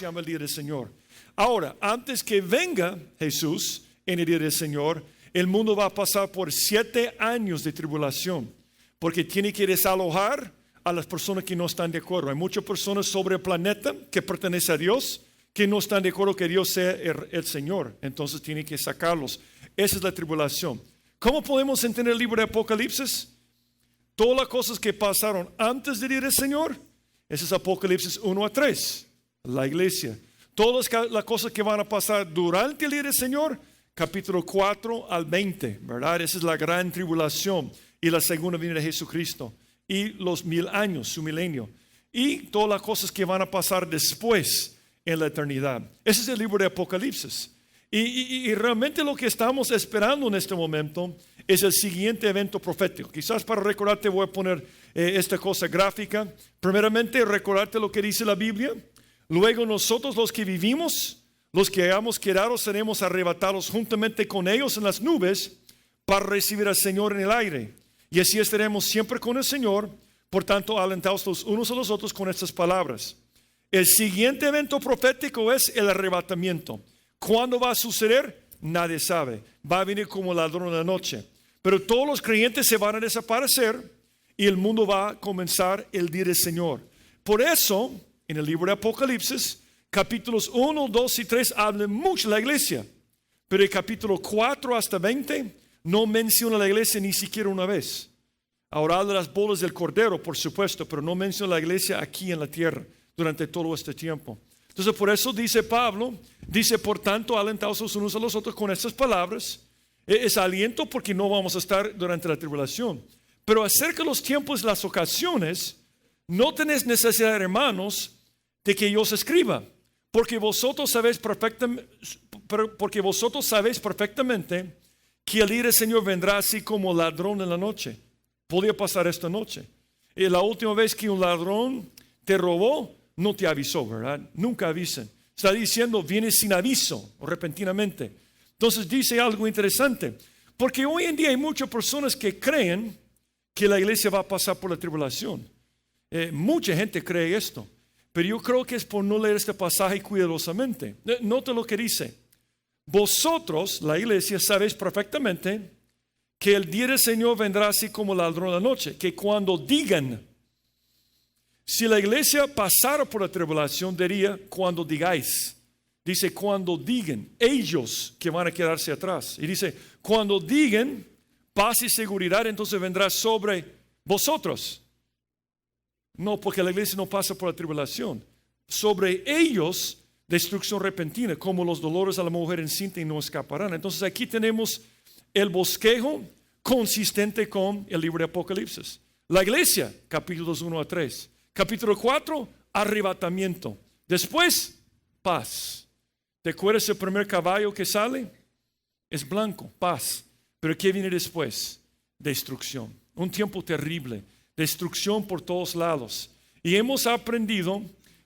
se llama el día del Señor. Ahora, antes que venga Jesús en el día del Señor, el mundo va a pasar por 7 años de tribulación, porque tiene que desalojar a las personas que no están de acuerdo. Hay muchas personas sobre el planeta que pertenecen a Dios, que no están de acuerdo que Dios sea el Señor. Entonces tiene que sacarlos. Esa es la tribulación. ¿Cómo podemos entender el libro de Apocalipsis? Todas las cosas que pasaron antes del día del Señor, ese es Apocalipsis 1 a 3, la iglesia. Todas las cosas que van a pasar durante el día del Señor, capítulo 4 al 20, ¿verdad? Esa es la gran tribulación y la segunda venida de Jesucristo y los 1000 años, su milenio. Y todas las cosas que van a pasar después en la eternidad. Ese es el libro de Apocalipsis. Y realmente lo que estamos esperando en este momento es el siguiente evento profético. Quizás para recordarte voy a poner esta cosa gráfica. Primeramente, recordarte lo que dice la Biblia. Luego nosotros los que vivimos, los que hayamos quedado, seremos arrebatados juntamente con ellos en las nubes para recibir al Señor en el aire. Y así estaremos siempre con el Señor. Por tanto, alentados los unos a los otros con estas palabras. El siguiente evento profético es el arrebatamiento. ¿Cuándo va a suceder? Nadie sabe. Va a venir como ladrón en la noche. Pero todos los creyentes se van a desaparecer y el mundo va a comenzar el día del Señor. Por eso, en el libro de Apocalipsis, capítulos 1, 2 y 3 hablan mucho de la iglesia. Pero el capítulo 4 hasta 20 no menciona la iglesia ni siquiera una vez. Ahora habla de las bodas del Cordero, por supuesto, pero no menciona la iglesia aquí en la tierra durante todo este tiempo. Entonces por eso dice Pablo, dice por tanto alentados los unos a los otros con estas palabras. Es aliento porque no vamos a estar durante la tribulación. Pero acerca de los tiempos y las ocasiones, no tenéis necesidad, hermanos, de que yo os escriba, porque vosotros sabéis perfectamente que el día del Señor vendrá así como ladrón en la noche. Podría pasar esta noche. Y la última vez que un ladrón te robó, no te avisó, ¿verdad? Nunca avisen. Está diciendo, viene sin aviso o repentinamente. Entonces dice algo interesante, porque hoy en día hay muchas personas que creen que la iglesia va a pasar por la tribulación. Mucha gente cree esto, pero yo creo que es por no leer este pasaje cuidadosamente. Nota lo que dice. Vosotros, la iglesia, sabéis perfectamente que el día del Señor vendrá así como ladrón de la noche, que cuando digan, si la iglesia pasara por la tribulación, diría cuando digáis. Dice cuando digan, ellos que van a quedarse atrás. Y dice, cuando digan paz y seguridad, entonces vendrá sobre vosotros. No, porque la iglesia no pasa por la tribulación. Sobre ellos, destrucción repentina, como los dolores a la mujer encinta y no escaparán. Entonces aquí tenemos el bosquejo consistente con el libro de Apocalipsis. La iglesia, capítulos 1 a 3. Capítulo 4, arrebatamiento. Después, paz. ¿Te acuerdas el primer caballo que sale? Es blanco, paz. Pero ¿qué viene después? Destrucción. Un tiempo terrible. Destrucción por todos lados. Y hemos aprendido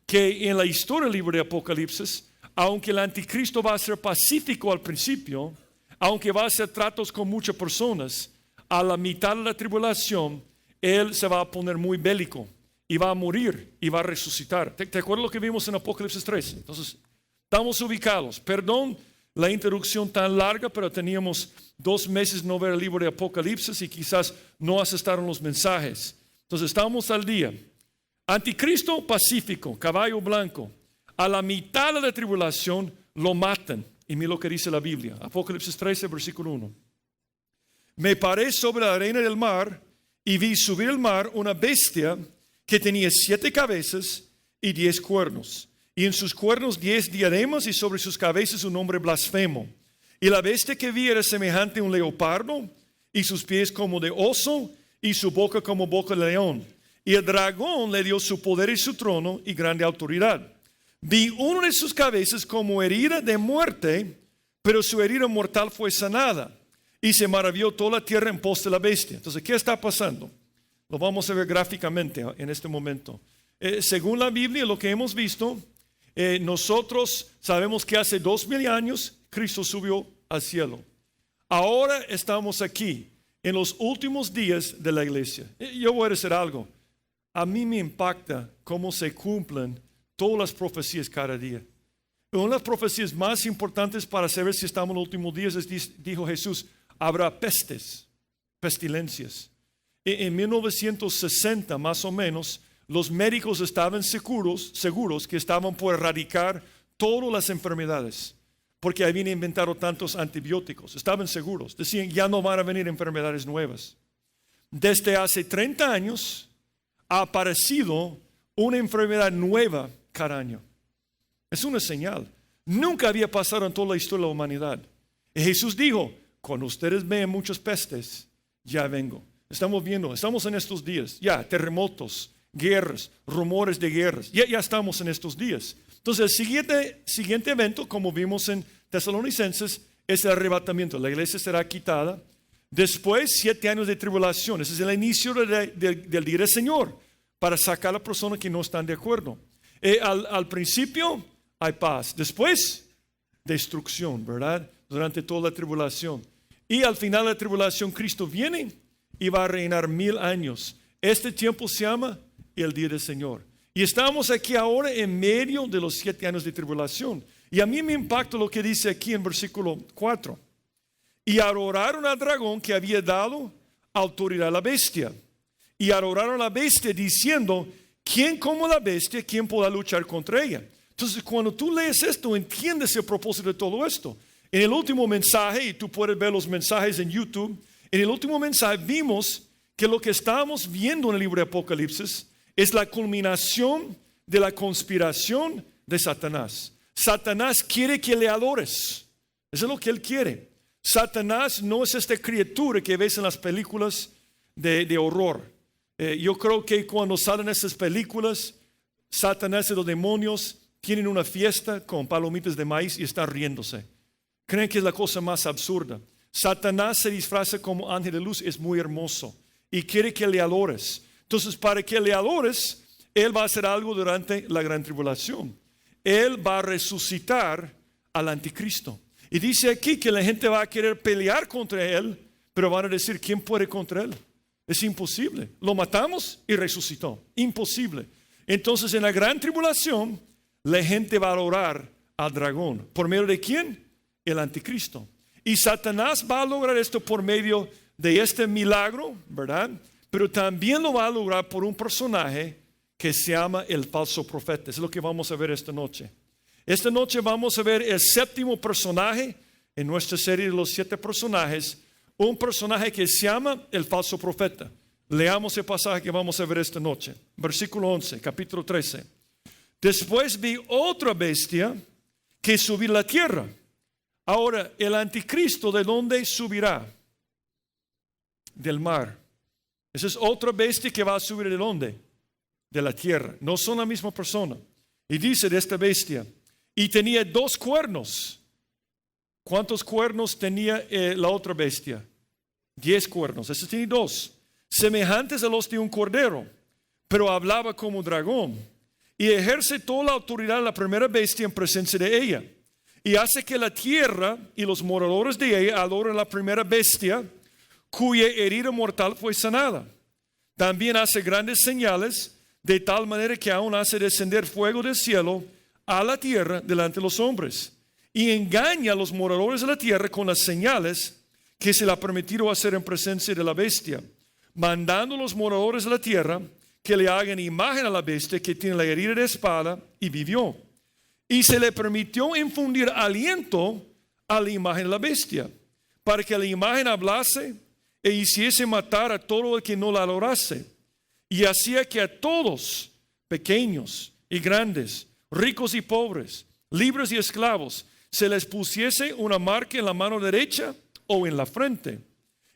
que en la historia del libro de Apocalipsis, aunque el anticristo va a ser pacífico al principio, aunque va a hacer tratos con muchas personas, a la mitad de la tribulación, él se va a poner muy bélico. Y va a morir y va a resucitar. ¿Te acuerdas lo que vimos en Apocalipsis 3? Entonces, estamos ubicados. Perdón la introducción tan larga, pero teníamos 2 meses no ver el libro de Apocalipsis y quizás no asestaron los mensajes. Entonces, estamos al día. Anticristo pacífico, caballo blanco. A la mitad de la tribulación lo matan. Y mira lo que dice la Biblia. Apocalipsis 13, versículo 1. Me paré sobre la arena del mar y vi subir al mar una bestia que tenía 7 cabezas y 10 cuernos, y en sus cuernos 10 diademas, y sobre sus cabezas un nombre blasfemo. Y la bestia que vi era semejante a un leopardo, y sus pies como de oso, y su boca como boca de león. Y el dragón le dio su poder y su trono y grande autoridad. Vi una de sus cabezas como herida de muerte, pero su herida mortal fue sanada. Y se maravilló toda la tierra en pos de la bestia. Entonces, ¿qué está pasando? Lo vamos a ver gráficamente en este momento. Según la Biblia, lo que hemos visto, nosotros sabemos que hace 2000 años Cristo subió al cielo. Ahora estamos aquí, en los últimos días de la iglesia. Yo voy a decir algo. A mí me impacta cómo se cumplen todas las profecías cada día. Una de las profecías más importantes para saber si estamos en los últimos días dijo Jesús, habrá pestilencias. En 1960 más o menos, los médicos estaban seguros que estaban por erradicar todas las enfermedades, porque habían inventado tantos antibióticos. Estaban seguros, decían, ya no van a venir enfermedades nuevas. Desde hace 30 años ha aparecido una enfermedad nueva cada año. Es una señal. Nunca había pasado en toda la historia de la humanidad. Y Jesús dijo, cuando ustedes vean muchas pestes, ya vengo. Estamos en estos días, ya terremotos, guerras, rumores de guerras, ya estamos en estos días. Entonces el siguiente evento, como vimos en Tesalonicenses, es el arrebatamiento. La iglesia será quitada. Después, 7 años de tribulación. Ese es el inicio del día del Señor, para sacar a las personas que no están de acuerdo. Al principio hay paz, después destrucción, ¿verdad? Durante toda la tribulación. Y al final de la tribulación Cristo viene y va a reinar 1000 años. Este tiempo se llama el día del Señor. Y estamos aquí ahora en medio de los 7 años de tribulación. Y a mí me impacta lo que dice aquí en versículo 4. Y adoraron al dragón que había dado autoridad a la bestia. Y adoraron a la bestia diciendo, ¿quién como la bestia, quién podrá luchar contra ella? Entonces cuando tú lees esto, entiendes el propósito de todo esto. En el último mensaje, y tú puedes ver los mensajes en YouTube, en el último mensaje vimos que lo que estábamos viendo en el libro de Apocalipsis es la culminación de la conspiración de Satanás. Satanás quiere que le adores. Eso es lo que él quiere. Satanás no es esta criatura que ves en las películas de horror. Yo creo que cuando salen esas películas, Satanás y los demonios tienen una fiesta con palomitas de maíz y están riéndose. Creen que es la cosa más absurda. Satanás se disfraza como ángel de luz, es muy hermoso y quiere que le adores. Entonces, para que le adores, él va a hacer algo durante la gran tribulación. Él va a resucitar al anticristo. Y dice aquí que la gente va a querer pelear contra él, pero van a decir, ¿quién puede contra él? Es imposible. Lo matamos y resucitó. Imposible. Entonces, en la gran tribulación, la gente va a adorar al dragón. ¿Por medio de quién? El anticristo. Y Satanás va a lograr esto por medio de este milagro, ¿verdad? Pero también lo va a lograr por un personaje que se llama el falso profeta. Es lo que vamos a ver esta noche. Esta noche vamos a ver el 7º personaje en nuestra serie de los 7 personajes. Un personaje que se llama el falso profeta. Leamos el pasaje que vamos a ver esta noche. Versículo 11, capítulo 13. Después vi otra bestia que subía a la tierra. Ahora, el anticristo, ¿de dónde subirá? Del mar. Esa es otra bestia que va a subir, ¿de dónde? De la tierra. No son la misma persona. Y dice de esta bestia, y tenía 2 cuernos. ¿Cuántos cuernos tenía la otra bestia? 10 cuernos. Ese tiene 2. Semejantes a los de un cordero, pero hablaba como dragón. Y ejerce toda la autoridad de la primera bestia en presencia de ella. Y hace que la tierra y los moradores de ella adoren a la primera bestia, cuya herida mortal fue sanada. También hace grandes señales, de tal manera que aún hace descender fuego del cielo a la tierra delante de los hombres. Y engaña a los moradores de la tierra con las señales que se le ha permitido hacer en presencia de la bestia, mandando a los moradores de la tierra que le hagan imagen a la bestia que tiene la herida de espada y vivió. Y se le permitió infundir aliento a la imagen de la bestia, para que la imagen hablase e hiciese matar a todo el que no la adorase. Y hacía que a todos, pequeños y grandes, ricos y pobres, libres y esclavos, se les pusiese una marca en la mano derecha o en la frente,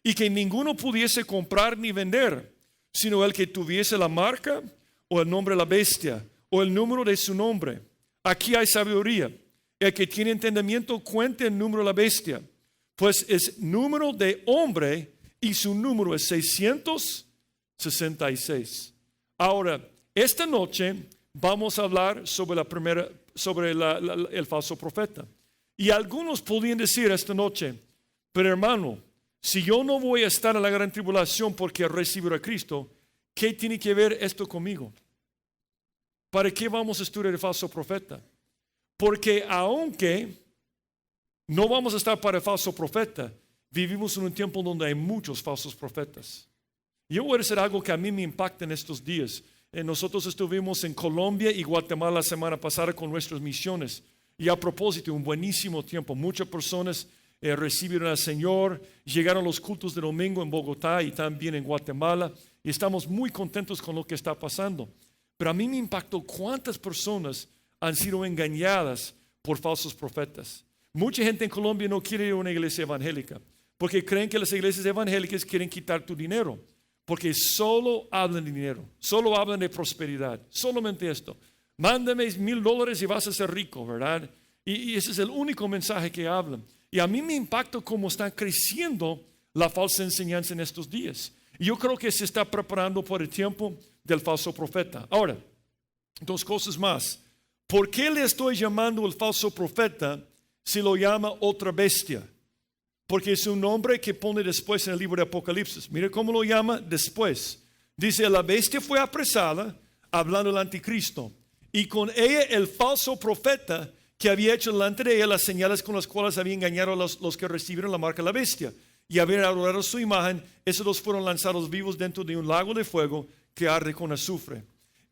y que ninguno pudiese comprar ni vender, sino el que tuviese la marca o el nombre de la bestia o el número de su nombre. Aquí hay sabiduría. El que tiene entendimiento cuente el número de la bestia, pues es número de hombre y su número es 666. Ahora, esta noche vamos a hablar sobre el falso profeta. Y algunos podrían decir esta noche, pero hermano, si yo no voy a estar en la gran tribulación porque recibir a Cristo, ¿qué tiene que ver esto conmigo? ¿Para qué vamos a estudiar el falso profeta? Porque aunque no vamos a estar para el falso profeta, vivimos en un tiempo donde hay muchos falsos profetas. Yo voy a decir algo que a mí me impacta en estos días. Nosotros estuvimos en Colombia y Guatemala la semana pasada con nuestras misiones. Y a propósito, un buenísimo tiempo. Muchas personas recibieron al Señor, llegaron los cultos de domingo en Bogotá y también en Guatemala. Y estamos muy contentos con lo que está pasando. Pero a mí me impactó cuántas personas han sido engañadas por falsos profetas. Mucha gente en Colombia no quiere ir a una iglesia evangélica porque creen que las iglesias evangélicas quieren quitar tu dinero. Porque solo hablan de dinero, solo hablan de prosperidad, solamente esto. Mándame $1,000 y vas a ser rico, ¿verdad? Y ese es el único mensaje que hablan. Y a mí me impacta cómo está creciendo la falsa enseñanza en estos días. Y yo creo que se está preparando por el tiempo del falso profeta. Ahora, dos cosas más. ¿Por qué le estoy llamando el falso profeta si lo llama otra bestia? Porque es un nombre que pone después en el libro de Apocalipsis. Mire cómo lo llama después. Dice, la bestia fue apresada, hablando del anticristo. Y con ella el falso profeta que había hecho delante de ella las señales con las cuales había engañado a los que recibieron la marca de la bestia. Y habían adorado su imagen. Esos dos fueron lanzados vivos dentro de un lago de fuego que arde con azufre.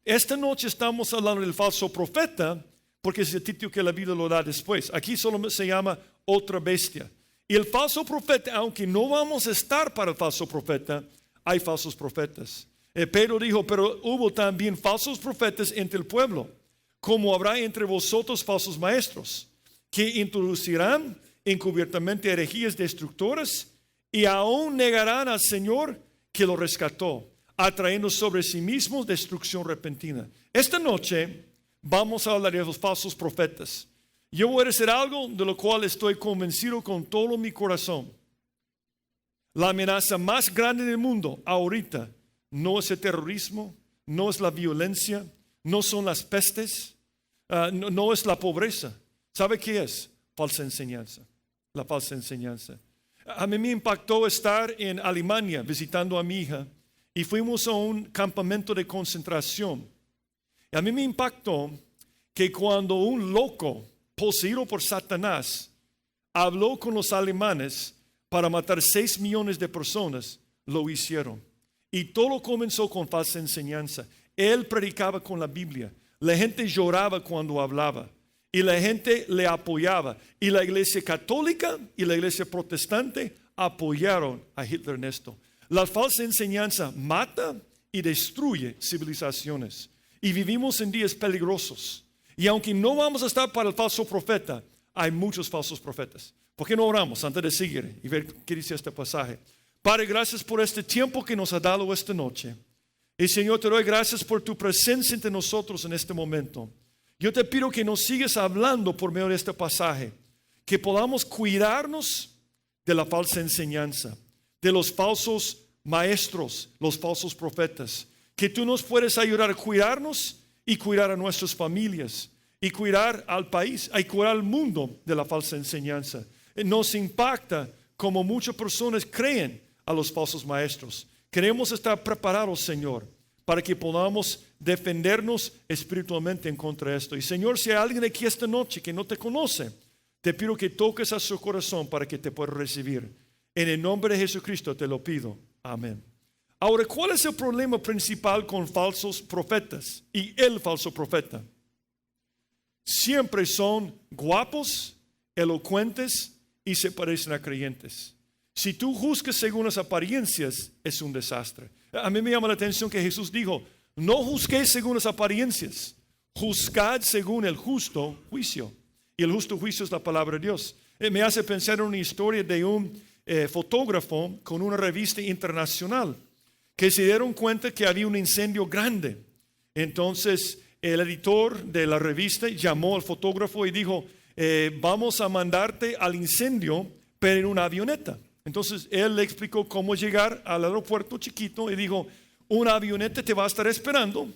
Esta noche estamos hablando del falso profeta porque es el título que la Biblia lo da después. Aquí solo se llama otra bestia. Y el falso profeta, aunque no vamos a estar para el falso profeta, hay falsos profetas. Pedro dijo, pero hubo también falsos profetas entre el pueblo, como habrá entre vosotros falsos maestros, que introducirán encubiertamente herejías destructoras y aún negarán al Señor que lo rescató, atrayendo sobre sí mismos destrucción repentina. Esta noche vamos a hablar de los falsos profetas. Yo voy a decir algo de lo cual estoy convencido con todo mi corazón. La amenaza más grande del mundo ahorita no es el terrorismo, no es la violencia, no son las pestes, no es la pobreza. ¿Sabe qué es? Falsa enseñanza. La falsa enseñanza. A mí me impactó estar en Alemania visitando a mi hija y fuimos a un campamento de concentración. Y a mí me impactó que cuando un loco poseído por Satanás habló con los alemanes para matar 6 millones de personas, lo hicieron. Y todo comenzó con falsa enseñanza. Él predicaba con la Biblia. La gente lloraba cuando hablaba. Y la gente le apoyaba. Y la iglesia católica y la iglesia protestante apoyaron a Hitler en esto. La falsa enseñanza mata y destruye civilizaciones. Y vivimos en días peligrosos. Y aunque no vamos a estar para el falso profeta, hay muchos falsos profetas. ¿Por qué no oramos antes de seguir y ver qué dice este pasaje? Padre, gracias por este tiempo que nos ha dado esta noche. Y Señor, te doy gracias por tu presencia entre nosotros en este momento. Yo te pido que nos sigas hablando por medio de este pasaje. Que podamos cuidarnos de la falsa enseñanza, de los falsos maestros, los falsos profetas. Que tú nos puedes ayudar a cuidarnos y cuidar a nuestras familias, y cuidar al país, y cuidar al mundo de la falsa enseñanza. Nos impacta como muchas personas creen a los falsos maestros. Queremos estar preparados, Señor, para que podamos defendernos espiritualmente en contra de esto. Y Señor, si hay alguien aquí esta noche que no te conoce, te pido que toques a su corazón para que te pueda recibir. En el nombre de Jesucristo te lo pido. Amén. Ahora, ¿cuál es el problema principal con falsos profetas y el falso profeta? Siempre son guapos, elocuentes y se parecen a creyentes. Si tú juzgas según las apariencias, es un desastre. A mí me llama la atención que Jesús dijo, no juzguéis según las apariencias, juzgad según el justo juicio. Y el justo juicio es la palabra de Dios. Me hace pensar en una historia de un fotógrafo con una revista internacional que se dieron cuenta que había un incendio grande. Entonces el editor de la revista llamó al fotógrafo y dijo, vamos a mandarte al incendio, pero en una avioneta. Entonces él le explicó cómo llegar al aeropuerto chiquito y dijo, una avioneta te va a estar esperando,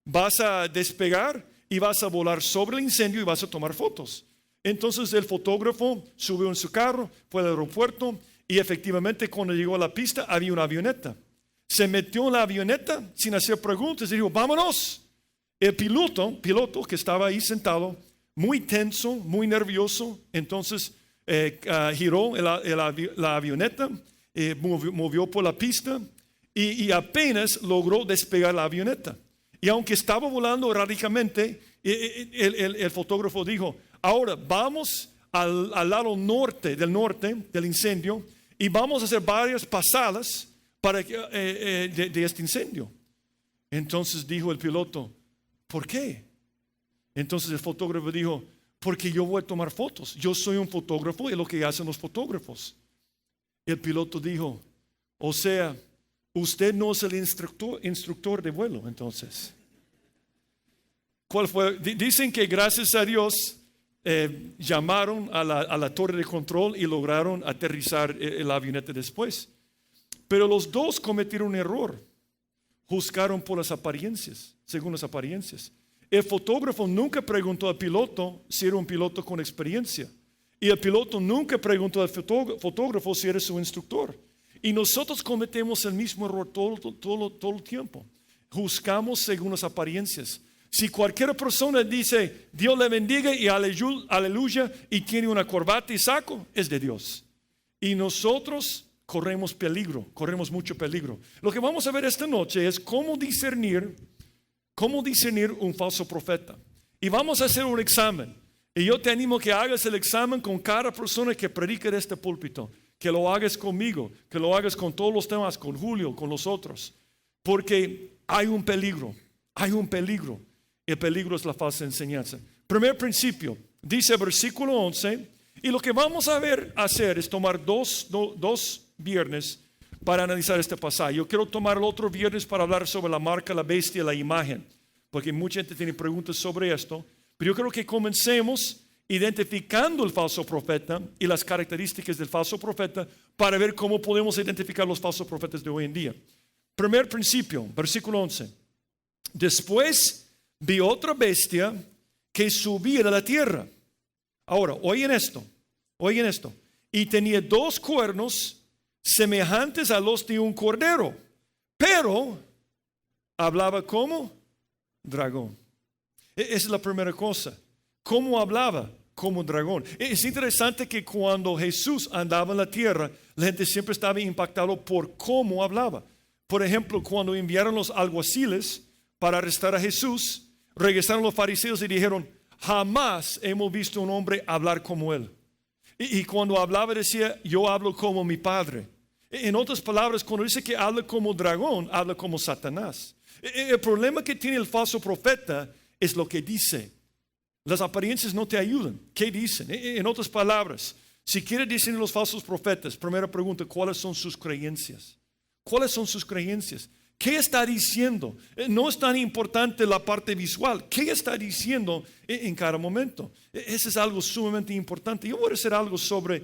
vas a despegar y vas a volar sobre el incendio y vas a tomar fotos. Entonces el fotógrafo subió en su carro, fue al aeropuerto y efectivamente cuando llegó a la pista había una avioneta. Se metió en la avioneta sin hacer preguntas y dijo, vámonos. El piloto que estaba ahí sentado, muy tenso, muy nervioso, entonces giró la avioneta, movió por la pista y apenas logró despegar la avioneta. Y aunque estaba volando erráticamente, el fotógrafo dijo, ahora vamos al lado norte del incendio y vamos a hacer varias pasadas de este incendio. Entonces dijo el piloto, ¿por qué? Entonces el fotógrafo dijo, porque yo voy a tomar fotos. Yo soy un fotógrafo y es lo que hacen los fotógrafos. El piloto dijo, o sea, usted no es el instructor de vuelo, entonces. ¿Cuál fue? Dicen que gracias a Dios llamaron a la torre de control y lograron aterrizar la avioneta después. Pero los dos cometieron un error. Juzgaron por las apariencias, según las apariencias. El fotógrafo nunca preguntó al piloto si era un piloto con experiencia. Y el piloto nunca preguntó al fotógrafo si era su instructor. Y nosotros cometemos el mismo error todo el tiempo. Juzgamos según las apariencias. Si cualquier persona dice Dios le bendiga y aleluya y tiene una corbata y saco, es de Dios. Y nosotros corremos mucho peligro. Lo que vamos a ver esta noche es cómo discernir un falso profeta. Y vamos a hacer un examen. Y yo te animo que hagas el examen con cada persona que predica de este púlpito. Que lo hagas conmigo, que lo hagas con todos los temas, con Julio, con los otros. Porque hay un peligro. El peligro es la falsa enseñanza. Primer principio, dice versículo 11, y lo que vamos a hacer es tomar dos viernes para analizar este pasaje. Yo quiero tomar el otro viernes para hablar sobre la marca, la bestia, la imagen, porque mucha gente tiene preguntas sobre esto, pero yo creo que comencemos identificando el falso profeta y las características del falso profeta para ver cómo podemos identificar los falsos profetas de hoy en día. Primer principio, versículo 11. Después vi otra bestia que subía de la tierra. Ahora, oigan esto. Y tenía 2 cuernos semejantes a los de un cordero, pero hablaba como dragón. Esa es la primera cosa. ¿Cómo hablaba? Como dragón. Es interesante que cuando Jesús andaba en la tierra, la gente siempre estaba impactada por cómo hablaba. Por ejemplo, cuando enviaron los alguaciles para arrestar a Jesús, regresaron los fariseos y dijeron, jamás hemos visto un hombre hablar como él. Y cuando hablaba decía, yo hablo como mi Padre. En otras palabras, cuando dice que habla como dragón, habla como Satanás. El problema que tiene el falso profeta es lo que dice. Las apariencias no te ayudan. ¿Qué dicen? En otras palabras, si quiere decir los falsos profetas, primera pregunta, ¿cuáles son sus creencias? ¿Cuáles son sus creencias? ¿Qué está diciendo? No es tan importante la parte visual. ¿Qué está diciendo en cada momento? Eso es algo sumamente importante. Yo voy a hacer algo sobre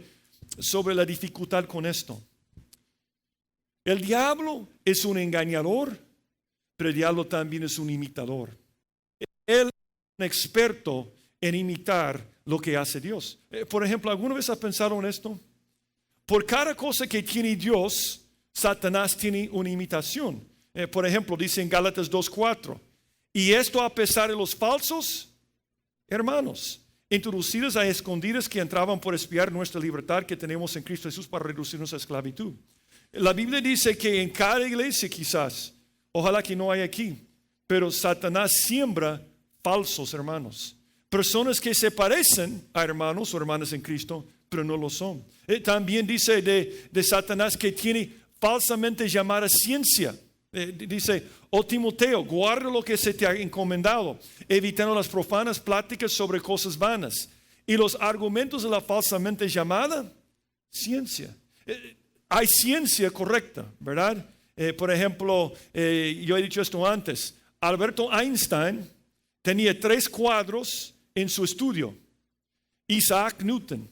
la dificultad con esto. El diablo es un engañador, pero el diablo también es un imitador. Él es un experto en imitar lo que hace Dios. Por ejemplo, ¿alguna vez has pensado en esto? Por cada cosa que tiene Dios, Satanás tiene una imitación. Por ejemplo, dice en Gálatas 2:4, y esto a pesar de los falsos hermanos, introducidos a escondidas que entraban por espiar nuestra libertad que tenemos en Cristo Jesús para reducirnos a esclavitud. La Biblia dice que en cada iglesia quizás, ojalá que no haya aquí, pero Satanás siembra falsos hermanos. Personas que se parecen a hermanos o hermanas en Cristo, pero no lo son. También dice de Satanás que tiene falsamente llamada ciencia. Dice, oh Timoteo, guarda lo que se te ha encomendado, evitando las profanas pláticas sobre cosas vanas y los argumentos de la falsamente llamada ciencia. Hay ciencia correcta, ¿verdad? Por ejemplo, yo he dicho esto antes, Alberto Einstein tenía 3 cuadros en su estudio. Isaac Newton.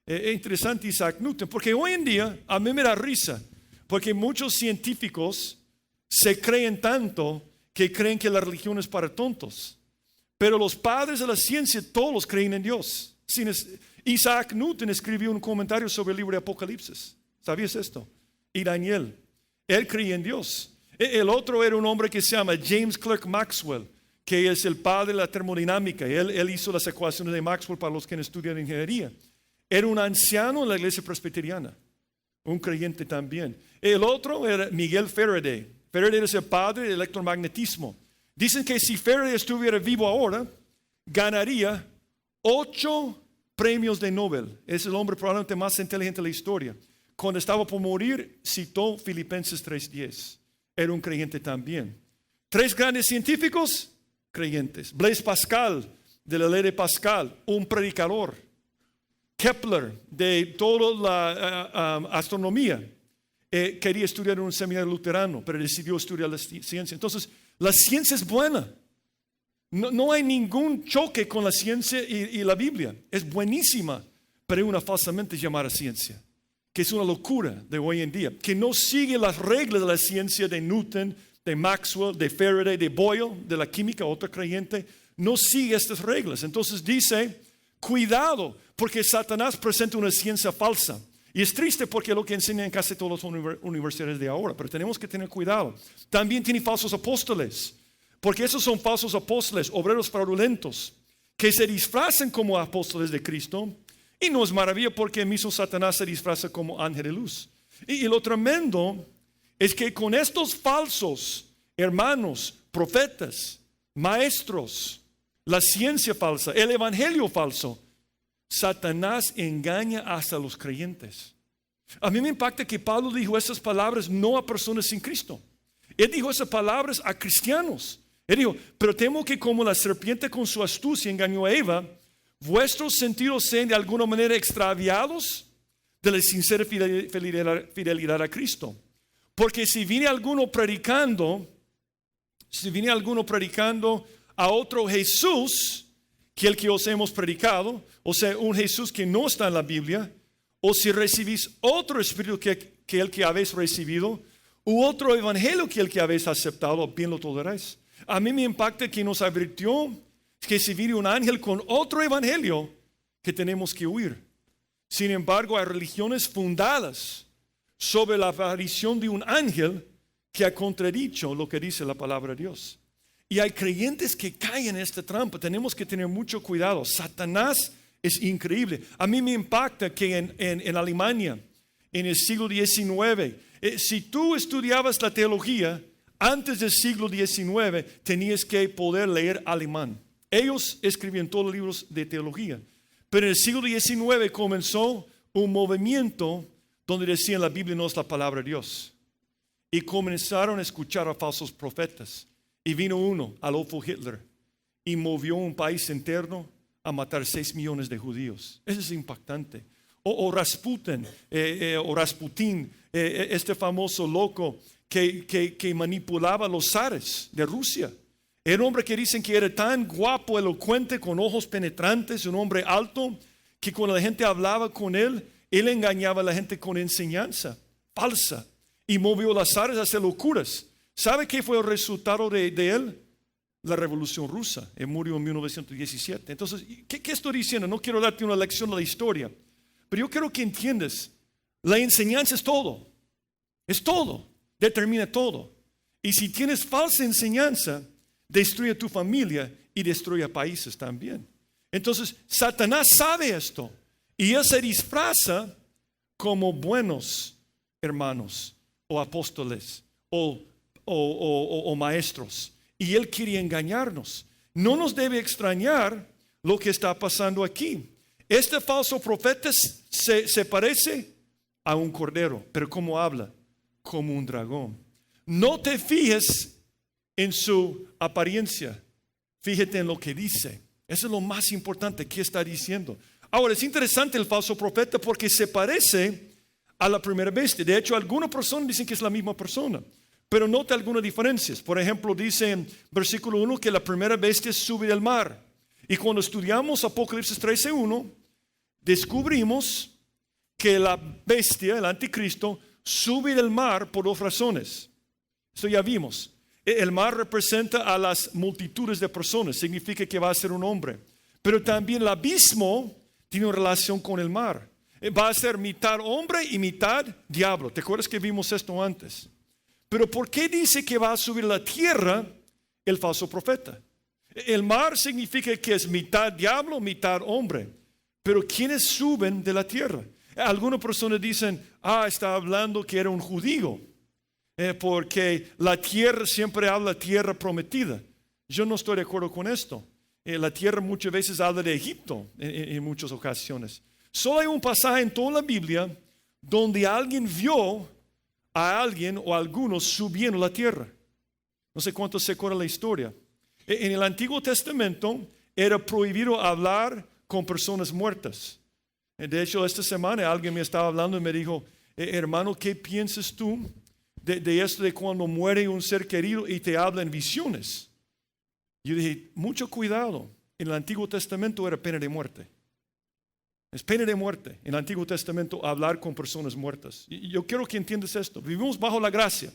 Es interesante Isaac Newton, porque hoy en día a mí me da risa, porque muchos científicos se creen tanto que creen que la religión es para tontos. Pero los padres de la ciencia todos creen en Dios. Isaac Newton escribió un comentario sobre el libro de Apocalipsis. ¿Sabías esto? Y Daniel. Él creía en Dios. El otro era un hombre que se llama James Clerk Maxwell, que es el padre de la termodinámica. Él hizo las ecuaciones de Maxwell para los que estudian ingeniería. Era un anciano en la iglesia presbiteriana, un creyente también. El otro era Miguel Faraday. Faraday es el padre del electromagnetismo. Dicen que si Faraday estuviera vivo ahora, ganaría 8 premios de Nobel. Es el hombre probablemente más inteligente de la historia. Cuando estaba por morir, citó Filipenses 3:10. Era un creyente también. 3 grandes científicos, creyentes. Blaise Pascal, de la ley de Pascal, un predicador. Kepler, de toda la astronomía, quería estudiar en un seminario luterano, pero decidió estudiar la ciencia. Entonces, la ciencia es buena. No hay ningún choque con la ciencia y la Biblia. Es buenísima, pero hay una falsamente llamada ciencia, que es una locura de hoy en día, que no sigue las reglas de la ciencia de Newton, de Maxwell, de Faraday, de Boyle, de la química, otro creyente. No sigue estas reglas. Entonces dice, cuidado, porque Satanás presenta una ciencia falsa. Y es triste porque es lo que enseñan en casi todas las universidades de ahora, pero tenemos que tener cuidado. También tiene falsos apóstoles, porque esos son falsos apóstoles, obreros fraudulentos, que se disfrazan como apóstoles de Cristo. Y no es maravilla porque el mismo Satanás se disfraza como ángel de luz. Y lo tremendo es que con estos falsos hermanos, profetas, maestros, la ciencia falsa, el evangelio falso, Satanás engaña hasta los creyentes. A mí me impacta que Pablo dijo esas palabras no a personas sin Cristo. Él dijo esas palabras a cristianos. Él dijo, pero temo que como la serpiente con su astucia engañó a Eva, vuestros sentidos sean de alguna manera extraviados de la sincera fidelidad a Cristo. Porque si viene alguno predicando a otro Jesús que el que os hemos predicado, o sea, un Jesús que no está en la Biblia, o si recibís otro espíritu que el que habéis recibido, u otro evangelio que el que habéis aceptado, bien lo toleráis. A mí me impacta que nos advirtió que si viene un ángel con otro evangelio, que tenemos que huir. Sin embargo, hay religiones fundadas sobre la aparición de un ángel que ha contradicho lo que dice la palabra de Dios. Y hay creyentes que caen en esta trampa. Tenemos que tener mucho cuidado. Satanás es increíble. A mí me impacta que en Alemania, en el siglo XIX, si tú estudiabas la teología antes del siglo XIX, tenías que poder leer alemán. Ellos escribían todos los libros de teología. Pero en el siglo XIX comenzó un movimiento donde decían la Biblia no es la palabra de Dios. Y comenzaron a escuchar a falsos profetas. Y vino uno, Adolfo Hitler, y movió un país entero a matar 6 millones de judíos. Eso es impactante. O Rasputin, este famoso loco que manipulaba a los zares de Rusia. Era un hombre que dicen que era tan guapo, elocuente, con ojos penetrantes, un hombre alto, que cuando la gente hablaba con él engañaba a la gente con enseñanza falsa y movió a los zares a hacer locuras. ¿Sabe qué fue el resultado de él? La Revolución Rusa. Él murió en 1917. Entonces, ¿qué estoy diciendo? No quiero darte una lección de la historia, pero yo quiero que entiendas, la enseñanza es todo. Es todo. Determina todo. Y si tienes falsa enseñanza, destruye tu familia y destruye países también. Entonces, Satanás sabe esto. Y él se disfraza como buenos hermanos o apóstoles o maestros. Y él quiere engañarnos. No nos debe extrañar lo que está pasando aquí. Este falso profeta se parece a un cordero, pero ¿cómo habla? Como un dragón. No te fijes en su apariencia, fíjate en lo que dice. Eso es lo más importante que está diciendo. Ahora, es interesante el falso profeta porque se parece a la primera bestia. De hecho, algunas personas dicen que es la misma persona, pero nota algunas diferencias. Por ejemplo, dice en versículo 1 que la primera bestia sube del mar. Y cuando estudiamos Apocalipsis 13:1, descubrimos que la bestia, el anticristo, sube del mar por 2 razones. Esto ya vimos. El mar representa a las multitudes de personas, significa que va a ser un hombre. Pero también el abismo tiene una relación con el mar. Va a ser mitad hombre y mitad diablo. ¿Te acuerdas que vimos esto antes? Pero ¿por qué dice que va a subir a la tierra el falso profeta? El mar significa que es mitad diablo, mitad hombre. Pero ¿quiénes suben de la tierra? Algunas personas dicen, está hablando que era un judío, porque la tierra siempre habla tierra prometida. Yo no estoy de acuerdo con esto. La tierra muchas veces habla de Egipto en muchas ocasiones. Solo hay un pasaje en toda la Biblia donde alguien vio a alguien o a algunos subiendo la tierra. No sé cuánto se acuerda la historia. En el Antiguo Testamento era prohibido hablar con personas muertas. De hecho, esta semana alguien me estaba hablando y me dijo, hermano, ¿qué piensas tú de esto de cuando muere un ser querido y te habla en visiones? Yo dije, mucho cuidado. En el Antiguo Testamento era pena de muerte. Es pena de muerte en el Antiguo Testamento hablar con personas muertas. Y yo quiero que entiendas esto. Vivimos bajo la gracia,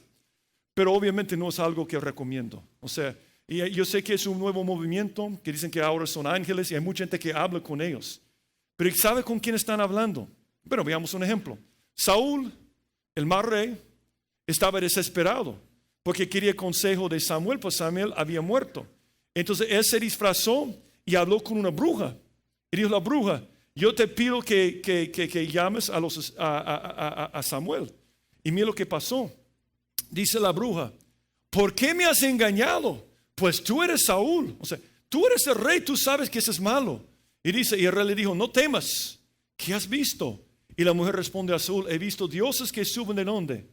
pero obviamente no es algo que recomiendo. O sea, y yo sé que es un nuevo movimiento, que dicen que ahora son ángeles y hay mucha gente que habla con ellos. Pero ¿sabe con quién están hablando? Bueno, veamos un ejemplo. Saúl, el mal rey, estaba desesperado porque quería consejo de Samuel, pues Samuel había muerto. Entonces él se disfrazó y habló con una bruja. Y dijo la bruja, yo te pido que llames a Samuel. Y mira lo que pasó. Dice la bruja, ¿por qué me has engañado? Pues tú eres Saúl. O sea, tú eres el rey, tú sabes que eso es malo. Y el rey le dijo, no temas. ¿Qué has visto? Y la mujer responde a Saúl, he visto dioses que suben de dónde.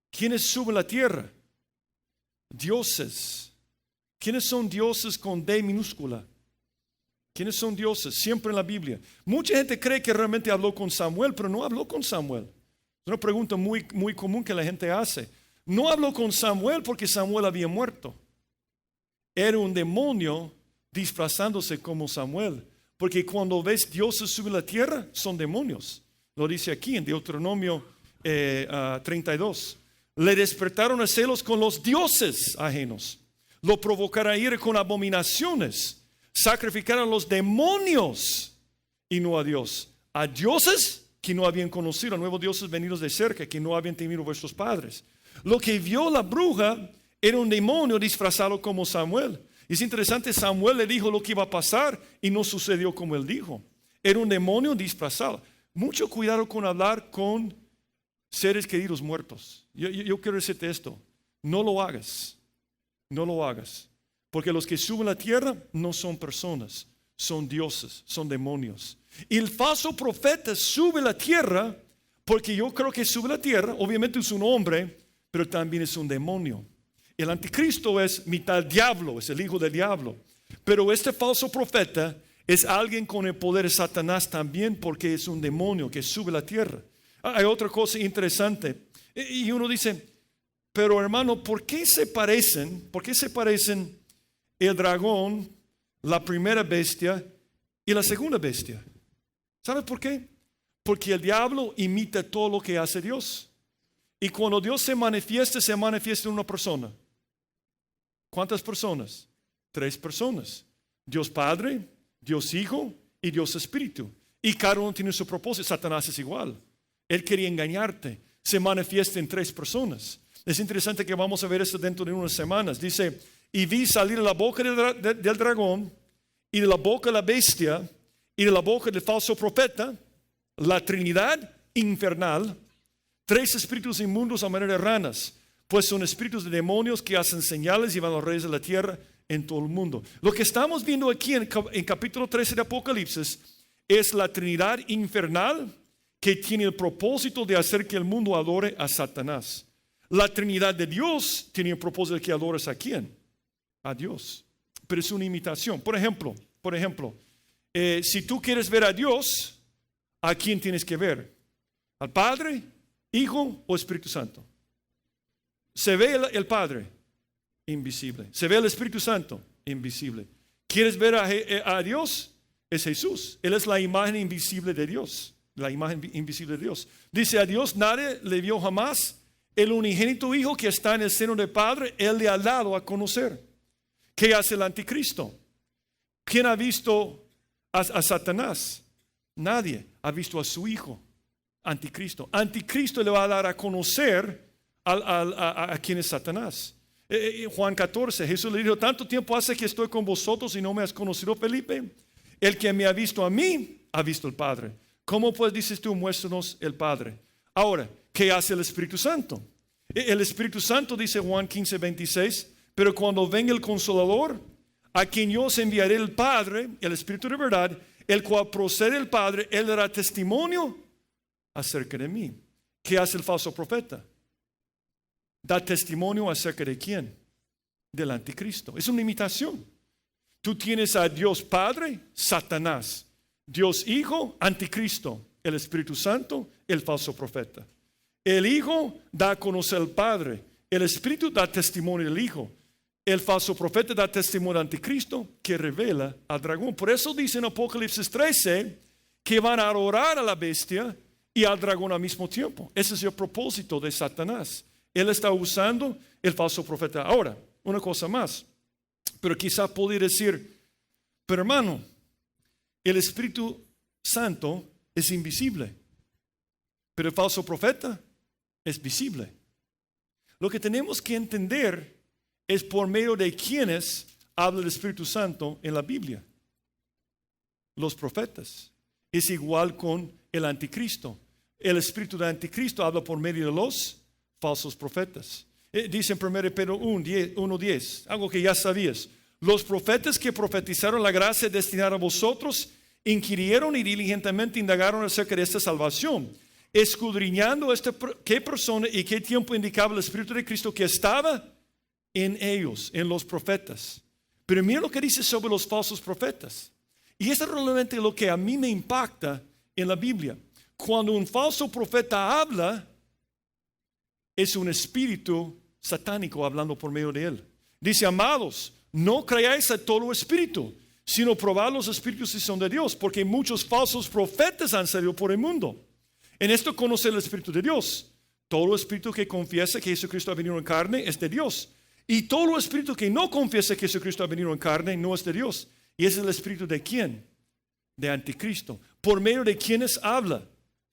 ¿Quiénes suben la tierra? Dioses. ¿Quiénes son dioses con D minúscula? ¿Quiénes son dioses? Siempre en la Biblia. Mucha gente cree que realmente habló con Samuel, pero no habló con Samuel. Es una pregunta muy, muy común que la gente hace. No habló con Samuel porque Samuel había muerto. Era un demonio disfrazándose como Samuel. Porque cuando ves dioses subir la tierra, son demonios. Lo dice aquí en Deuteronomio 32. Le despertaron a celos con los dioses ajenos. Lo provocaron a ira con abominaciones. Sacrificaron a los demonios y no a Dios. A dioses que no habían conocido, a nuevos dioses venidos de cerca, que no habían temido vuestros padres. Lo que vio la bruja era un demonio disfrazado como Samuel. Y es interesante, Samuel le dijo lo que iba a pasar y no sucedió como él dijo. Era un demonio disfrazado. Mucho cuidado con hablar con seres queridos muertos. Yo quiero decirte esto, no lo hagas, no lo hagas. Porque los que suben la tierra no son personas, son dioses, son demonios. Y el falso profeta sube la tierra porque yo creo que sube la tierra, obviamente es un hombre, pero también es un demonio. El anticristo es mitad diablo, es el hijo del diablo. Pero este falso profeta es alguien con el poder de Satanás también porque es un demonio que sube la tierra. Hay otra cosa interesante. Y uno dice, pero hermano, ¿por qué se parecen? ¿Por qué se parecen el dragón, la primera bestia y la segunda bestia? ¿Sabe por qué? Porque el diablo imita todo lo que hace Dios. Y cuando Dios se manifiesta en una persona. ¿Cuántas personas? 3 personas. Dios Padre, Dios Hijo y Dios Espíritu. Y cada uno tiene su propósito. Satanás es igual. Él quería engañarte. Se manifiesta en 3 personas. Es interesante que vamos a ver esto dentro de unas semanas. Dice, y vi salir de la boca del dragón y de la boca de la bestia y de la boca del falso profeta, la Trinidad infernal, 3 espíritus inmundos a manera de ranas, pues son espíritus de demonios que hacen señales y van a los reyes de la tierra en todo el mundo. Lo que estamos viendo aquí en capítulo 13 de Apocalipsis es la Trinidad infernal que tiene el propósito de hacer que el mundo adore a Satanás. La Trinidad de Dios tiene el propósito de que adores a quién? A Dios. Pero es una imitación. Por ejemplo, si tú quieres ver a Dios, ¿a quién tienes que ver? ¿Al Padre, Hijo o Espíritu Santo? Se ve el Padre, invisible. Se ve el Espíritu Santo, invisible. ¿Quieres ver a Dios? Es Jesús. Él es la imagen invisible de Dios. La imagen invisible de Dios. Dice a Dios, nadie le vio jamás. El unigénito Hijo que está en el seno del Padre, Él le ha dado a conocer. ¿Qué hace el anticristo? ¿Quién ha visto a Satanás? Nadie ha visto a su Hijo, anticristo. Anticristo le va a dar a conocer a quién es Satanás. Juan 14, Jesús le dijo, tanto tiempo hace que estoy con vosotros y no me has conocido, Felipe. El que me ha visto a mí, ha visto al Padre. ¿Cómo pues dices tú, muéstranos el Padre? Ahora, ¿qué hace el Espíritu Santo? El Espíritu Santo, dice Juan 15, 26, pero cuando venga el Consolador, a quien yo os enviaré el Padre, el Espíritu de verdad, el cual procede del Padre, Él dará testimonio acerca de mí. ¿Qué hace el falso profeta? Da testimonio acerca de quién? Del anticristo. Es una imitación. Tú tienes a Dios Padre, Satanás. Dios Hijo, anticristo. El Espíritu Santo, el falso profeta. El Hijo da a conocer al Padre. El Espíritu da testimonio del Hijo. El falso profeta da testimonio del anticristo que revela al dragón. Por eso dice en Apocalipsis 13 que van a adorar a la bestia y al dragón al mismo tiempo. Ese es el propósito de Satanás. Él está usando el falso profeta. Ahora, una cosa más. Pero quizás podría decir, pero hermano, el Espíritu Santo es invisible, pero el falso profeta es visible. Lo que tenemos que entender es por medio de quienes habla el Espíritu Santo en la Biblia. Los profetas. Es igual con el anticristo. El espíritu del anticristo habla por medio de los falsos profetas. Dice en 1 Pedro 1:10, algo que ya sabías. Los profetas que profetizaron la gracia destinada a vosotros inquirieron y diligentemente indagaron acerca de esta salvación, escudriñando qué persona y qué tiempo indicaba el Espíritu de Cristo que estaba en ellos, en los profetas. Pero mira lo que dice sobre los falsos profetas. Y eso es realmente lo que a mí me impacta en la Biblia. Cuando un falso profeta habla, es un espíritu satánico hablando por medio de él. Dice, amados, no creáis a todo espíritu, sino probad los espíritus si son de Dios, porque muchos falsos profetas han salido por el mundo. En esto conoce el Espíritu de Dios. Todo espíritu que confiesa que Jesucristo ha venido en carne es de Dios. Y todo espíritu que no confiesa que Jesucristo ha venido en carne no es de Dios. ¿Y es el espíritu de quién? De anticristo. ¿Por medio de quienes habla?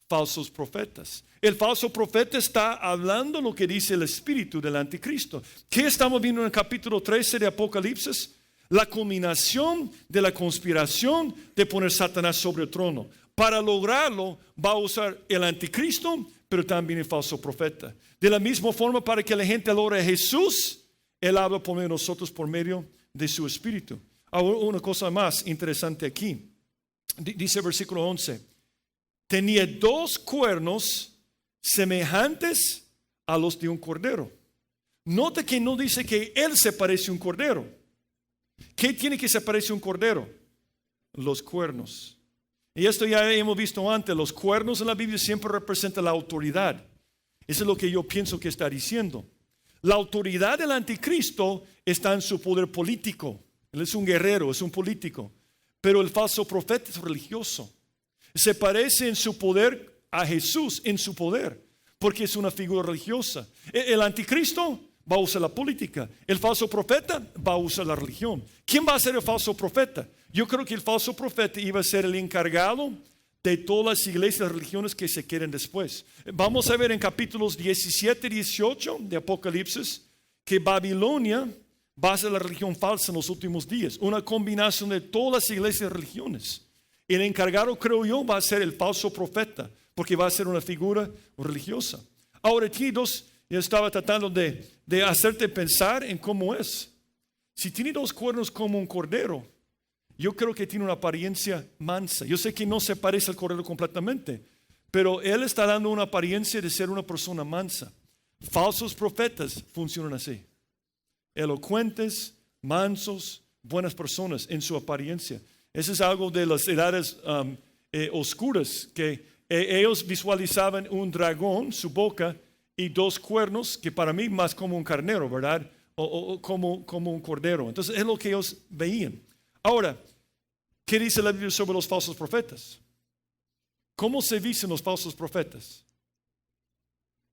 Falsos profetas. El falso profeta está hablando lo que dice el espíritu del anticristo. ¿Qué estamos viendo en el capítulo 13 de Apocalipsis? La culminación de la conspiración de poner Satanás sobre el trono. Para lograrlo va a usar el anticristo, pero también el falso profeta. De la misma forma, para que la gente adore a Jesús, Él habla por medio de nosotros por medio de su espíritu. Ahora, una cosa más interesante aquí. Dice el versículo 11. Tenía 2 cuernos semejantes a los de un cordero. Nota que no dice que él se parece a un cordero. ¿Qué tiene que se parece a un cordero? Los cuernos. Y esto ya hemos visto antes. Los cuernos en la Biblia siempre representan la autoridad. Eso es lo que yo pienso que está diciendo. La autoridad del anticristo está en su poder político. Él es un guerrero, es un político. Pero el falso profeta es religioso. Se parece en su poder a Jesús, en su poder, porque es una figura religiosa. El anticristo va a usar la política. El falso profeta va a usar la religión. ¿Quién va a ser el falso profeta? Yo creo que el falso profeta iba a ser el encargado de todas las iglesias y religiones que se queden después. Vamos a ver en capítulos 17 y 18 de Apocalipsis que Babilonia va a ser la religión falsa en los últimos días. Una combinación de todas las iglesias y religiones. El encargado, creo yo, va a ser el falso profeta, porque va a ser una figura religiosa. Ahora, aquí yo estaba tratando de hacerte pensar en cómo es. Si tiene 2 cuernos como un cordero, yo creo que tiene una apariencia mansa. Yo sé que no se parece al cordero completamente, pero él está dando una apariencia de ser una persona mansa. Falsos profetas funcionan así. Elocuentes, mansos, buenas personas en su apariencia. Eso es algo de las edades oscuras, que ellos visualizaban un dragón, su boca, y 2 cuernos, que para mí más como un carnero, ¿verdad? O como un cordero. Entonces es lo que ellos veían. Ahora, ¿qué dice la Biblia sobre los falsos profetas? ¿Cómo se visten los falsos profetas?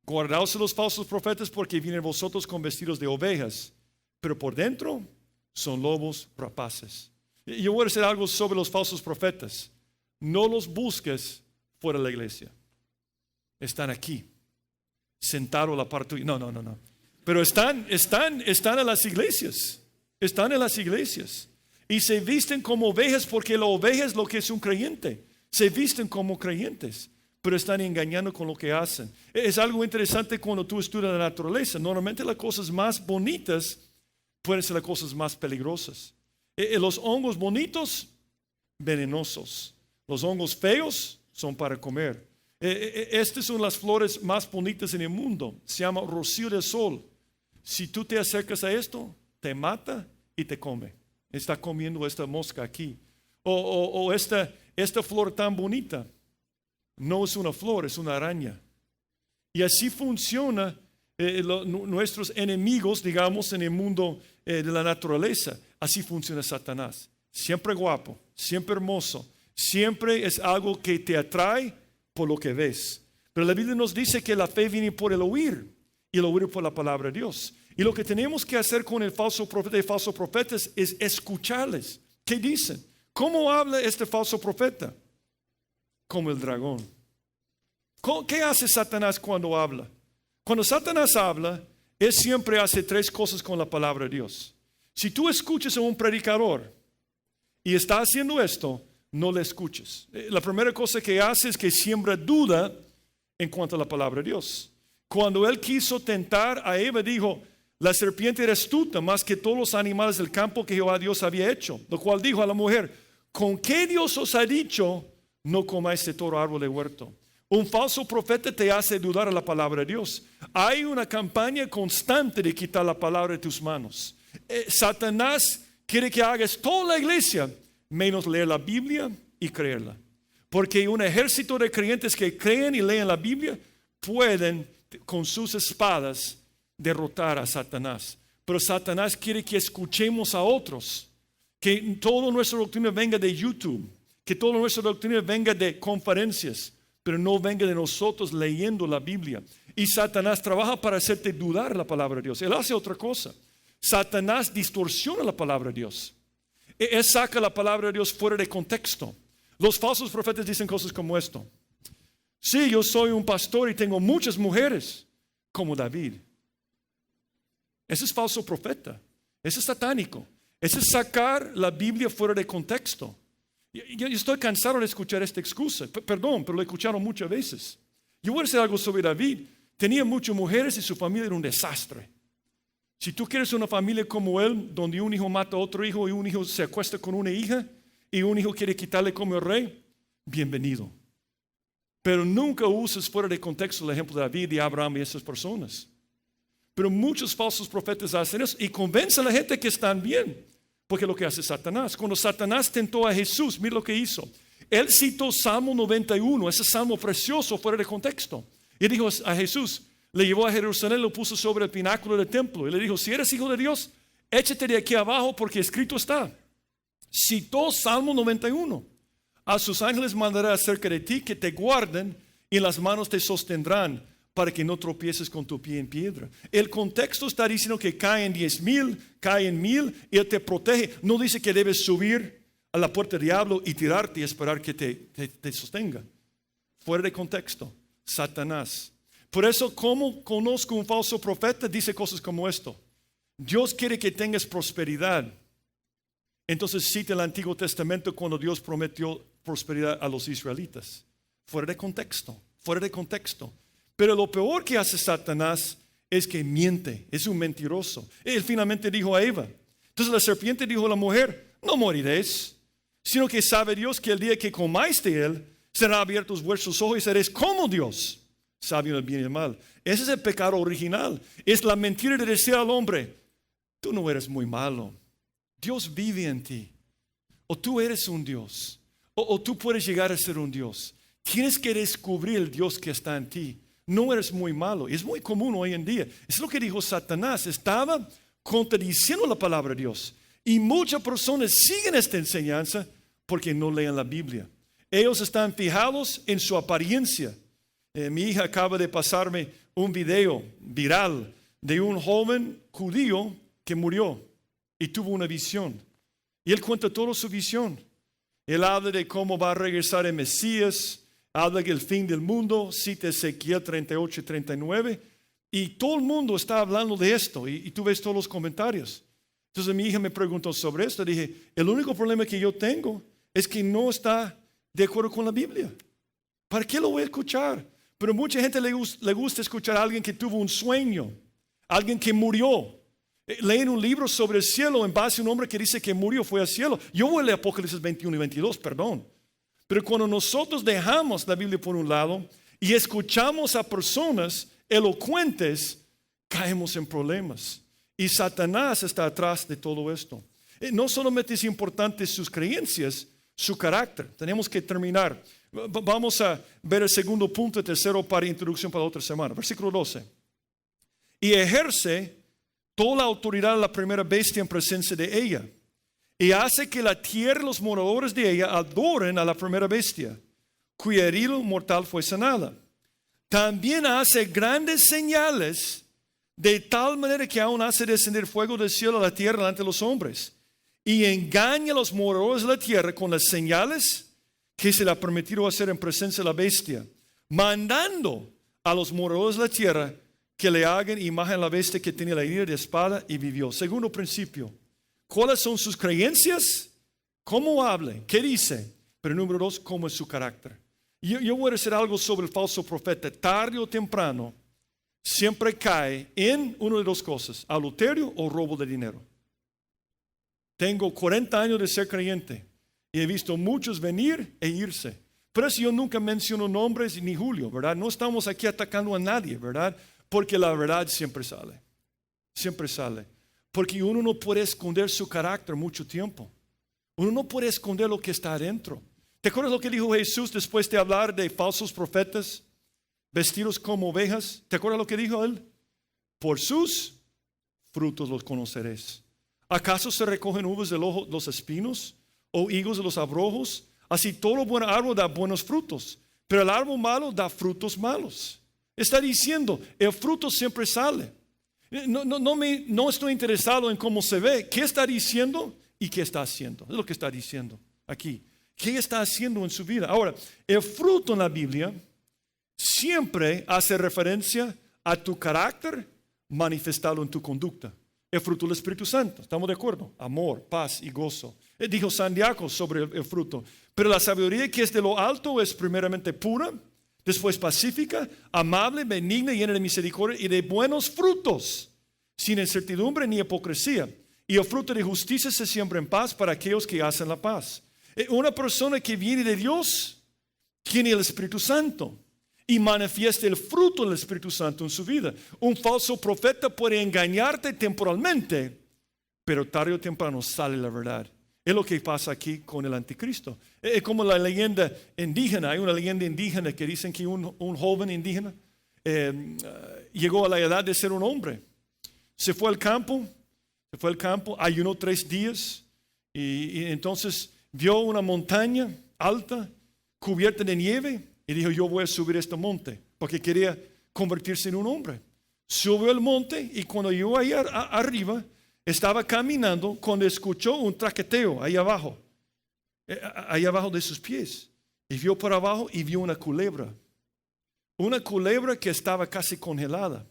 Guardaos de los falsos profetas porque vienen vosotros con vestidos de ovejas, pero por dentro son lobos rapaces. Yo voy a decir algo sobre los falsos profetas. No los busques fuera de la iglesia. Están aquí, sentados a la par tuya. No. Pero están en las iglesias. Están en las iglesias. Y se visten como ovejas porque la oveja es lo que es un creyente. Se visten como creyentes, pero están engañando con lo que hacen. Es algo interesante cuando tú estudias la naturaleza. Normalmente las cosas más bonitas pueden ser las cosas más peligrosas. Los hongos bonitos, venenosos. Los hongos feos son para comer. Estas son las flores más bonitas en el mundo. Se llama rocío del sol. Si tú te acercas a esto, te mata y te come. Está comiendo esta mosca aquí. O esta flor tan bonita. No es una flor, es una araña. Y así funciona nuestros enemigos, digamos, en el mundo de la naturaleza. Así funciona Satanás. Siempre guapo, siempre hermoso. Siempre es algo que te atrae por lo que ves. Pero la Biblia nos dice que la fe viene por el oír y el oír por la palabra de Dios. Y lo que tenemos que hacer con el falso profeta y falsos profetas es escucharles. ¿Qué dicen? ¿Cómo habla este falso profeta? Como el dragón. ¿Qué hace Satanás cuando habla? Cuando Satanás habla, él siempre hace tres cosas con la palabra de Dios. Si tú escuchas a un predicador y está haciendo esto, no le escuches. La primera cosa que hace es que siembra duda en cuanto a la palabra de Dios. Cuando él quiso tentar a Eva, dijo, la serpiente era astuta más que todos los animales del campo que Jehová Dios había hecho. Lo cual dijo a la mujer, ¿con qué Dios os ha dicho, no comáis de todo árbol de huerto? Un falso profeta te hace dudar a la palabra de Dios. Hay una campaña constante de quitar la palabra de tus manos. Satanás quiere que hagas toda la iglesia, menos leer la Biblia y creerla. Porque un ejército de creyentes que creen y leen la Biblia pueden con sus espadas derrotar a Satanás. Pero Satanás quiere que escuchemos a otros, que toda nuestra doctrina venga de YouTube, que toda nuestra doctrina venga de conferencias, pero no venga de nosotros leyendo la Biblia. Y Satanás trabaja para hacerte dudar la palabra de Dios. Él hace otra cosa. Satanás distorsiona la palabra de Dios. Él saca la palabra de Dios fuera de contexto. Los falsos profetas dicen cosas como esto. Sí, yo soy un pastor y tengo muchas mujeres, como David. Ese es falso profeta. Ese es satánico. Ese es sacar la Biblia fuera de contexto. Yo estoy cansado de escuchar esta excusa. Perdón, pero lo he escuchado muchas veces. Yo voy a decir algo sobre David. Tenía muchas mujeres y su familia era un desastre. Si tú quieres una familia como él, donde un hijo mata a otro hijo y un hijo se acuesta con una hija y un hijo quiere quitarle como el rey, bienvenido. Pero nunca uses fuera de contexto el ejemplo de David y Abraham y esas personas. Pero muchos falsos profetas hacen eso y convencen a la gente que están bien. Porque es lo que hace Satanás. Cuando Satanás tentó a Jesús, mira lo que hizo. Él citó Salmo 91, ese salmo precioso fuera de contexto. Y dijo a Jesús, le llevó a Jerusalén, lo puso sobre el pináculo del templo. Y le dijo, si eres hijo de Dios, échate de aquí abajo porque escrito está. Citó Salmo 91. A sus ángeles mandará acerca de ti que te guarden y en las manos te sostendrán para que no tropieces con tu pie en piedra. El contexto está diciendo que caen 10,000, caen 1,000, y Él te protege. No dice que debes subir a la puerta del diablo y tirarte y esperar que te sostenga. Fuera de contexto, Satanás. Por eso, ¿cómo conozco un falso profeta? Dice cosas como esto. Dios quiere que tengas prosperidad. Entonces cita el Antiguo Testamento cuando Dios prometió prosperidad a los israelitas. Fuera de contexto, fuera de contexto. Pero lo peor que hace Satanás es que miente, es un mentiroso. Él finalmente dijo a Eva. Entonces la serpiente dijo a la mujer, no moriréis, sino que sabe Dios que el día que comáis de él, serán abiertos vuestros ojos y seréis como Dios, sabio del bien y del mal. Ese es el pecado original. Es la mentira de decir al hombre, tú no eres muy malo, Dios vive en ti. O tú eres un Dios, o tú puedes llegar a ser un Dios. Tienes que descubrir el Dios que está en ti. No eres muy malo. Es muy común hoy en día. Es lo que dijo Satanás. Estaba contradiciendo la palabra de Dios. Y muchas personas siguen esta enseñanza porque no leen la Biblia. Ellos están fijados en su apariencia. Mi hija acaba de pasarme un video viral de un joven judío que murió y tuvo una visión. Y él cuenta toda su visión. Él habla de cómo va a regresar el Mesías. Habla del fin del mundo, cita Ezequiel 38 y 39, Y todo el mundo está hablando de esto y tú ves todos los comentarios. Entonces mi hija me preguntó sobre esto. Dije, el único problema que yo tengo es que no está de acuerdo con la Biblia. ¿Para qué lo voy a escuchar? Pero mucha gente le gusta escuchar a alguien que tuvo un sueño, alguien que murió. Leen un libro sobre el cielo en base a un hombre que dice que murió, fue al cielo. Yo voy a leer Apocalipsis 21 y 22, perdón. Pero cuando nosotros dejamos la Biblia por un lado y escuchamos a personas elocuentes, caemos en problemas. Y Satanás está atrás de todo esto. No solamente es importante sus creencias, su carácter. Tenemos que terminar. Vamos a ver el segundo punto y tercero para introducción para la otra semana. Versículo 12. Y ejerce toda la autoridad de la primera bestia en presencia de ella. Y hace que la tierra y los moradores de ella adoren a la primera bestia, cuya herida mortal fue sanada. También hace grandes señales, de tal manera que aún hace descender fuego del cielo a la tierra delante de los hombres. Y engaña a los moradores de la tierra con las señales que se le ha permitido hacer en presencia de la bestia, mandando a los moradores de la tierra que le hagan imagen a la bestia que tenía la herida de espada y vivió. Segundo principio, ¿cuáles son sus creencias? ¿Cómo habla? ¿Qué dice? Pero número 2, ¿cómo es su carácter? Yo voy a decir algo sobre el falso profeta. Tarde o temprano, siempre cae en una de dos cosas: adulterio o robo de dinero. Tengo 40 años de ser creyente y he visto muchos venir e irse. Pero eso yo nunca menciono nombres ni Julio, ¿verdad? No estamos aquí atacando a nadie, ¿verdad? Porque la verdad siempre sale. Siempre sale. Porque uno no puede esconder su carácter mucho tiempo. Uno no puede esconder lo que está adentro. ¿Te acuerdas lo que dijo Jesús después de hablar de falsos profetas vestidos como ovejas? ¿Te acuerdas lo que dijo él? Por sus frutos los conoceréis. ¿Acaso se recogen uvas de los espinos o higos de los abrojos? Así todo buen árbol da buenos frutos, pero el árbol malo da frutos malos. Está diciendo, el fruto siempre sale. No estoy interesado en cómo se ve. ¿Qué está diciendo y qué está haciendo? Es lo que está diciendo aquí. ¿Qué está haciendo en su vida? Ahora, el fruto en la Biblia siempre hace referencia a tu carácter manifestado en tu conducta. El fruto del Espíritu Santo, ¿estamos de acuerdo? Amor, paz y gozo. Dijo Santiago sobre el fruto. Pero la sabiduría que es de lo alto es primeramente pura, después pacífica, amable, benigna, llena de misericordia y de buenos frutos, sin incertidumbre ni hipocresía. Y el fruto de justicia se siembra en paz para aquellos que hacen la paz. Una persona que viene de Dios tiene el Espíritu Santo y manifiesta el fruto del Espíritu Santo en su vida. Un falso profeta puede engañarte temporalmente, pero tarde o temprano sale la verdad. Es lo que pasa aquí con el anticristo. Es como la leyenda indígena. Hay una leyenda indígena que dicen que un joven indígena llegó a la edad de ser un hombre. Se fue al campo, ayunó 3 días y entonces vio una montaña alta cubierta de nieve y dijo, yo voy a subir este monte, porque quería convertirse en un hombre. Subió el monte y cuando llegó ahí arriba, estaba caminando cuando escuchó un traqueteo ahí abajo de sus pies. Y vio por abajo y vio una culebra que estaba casi congelada.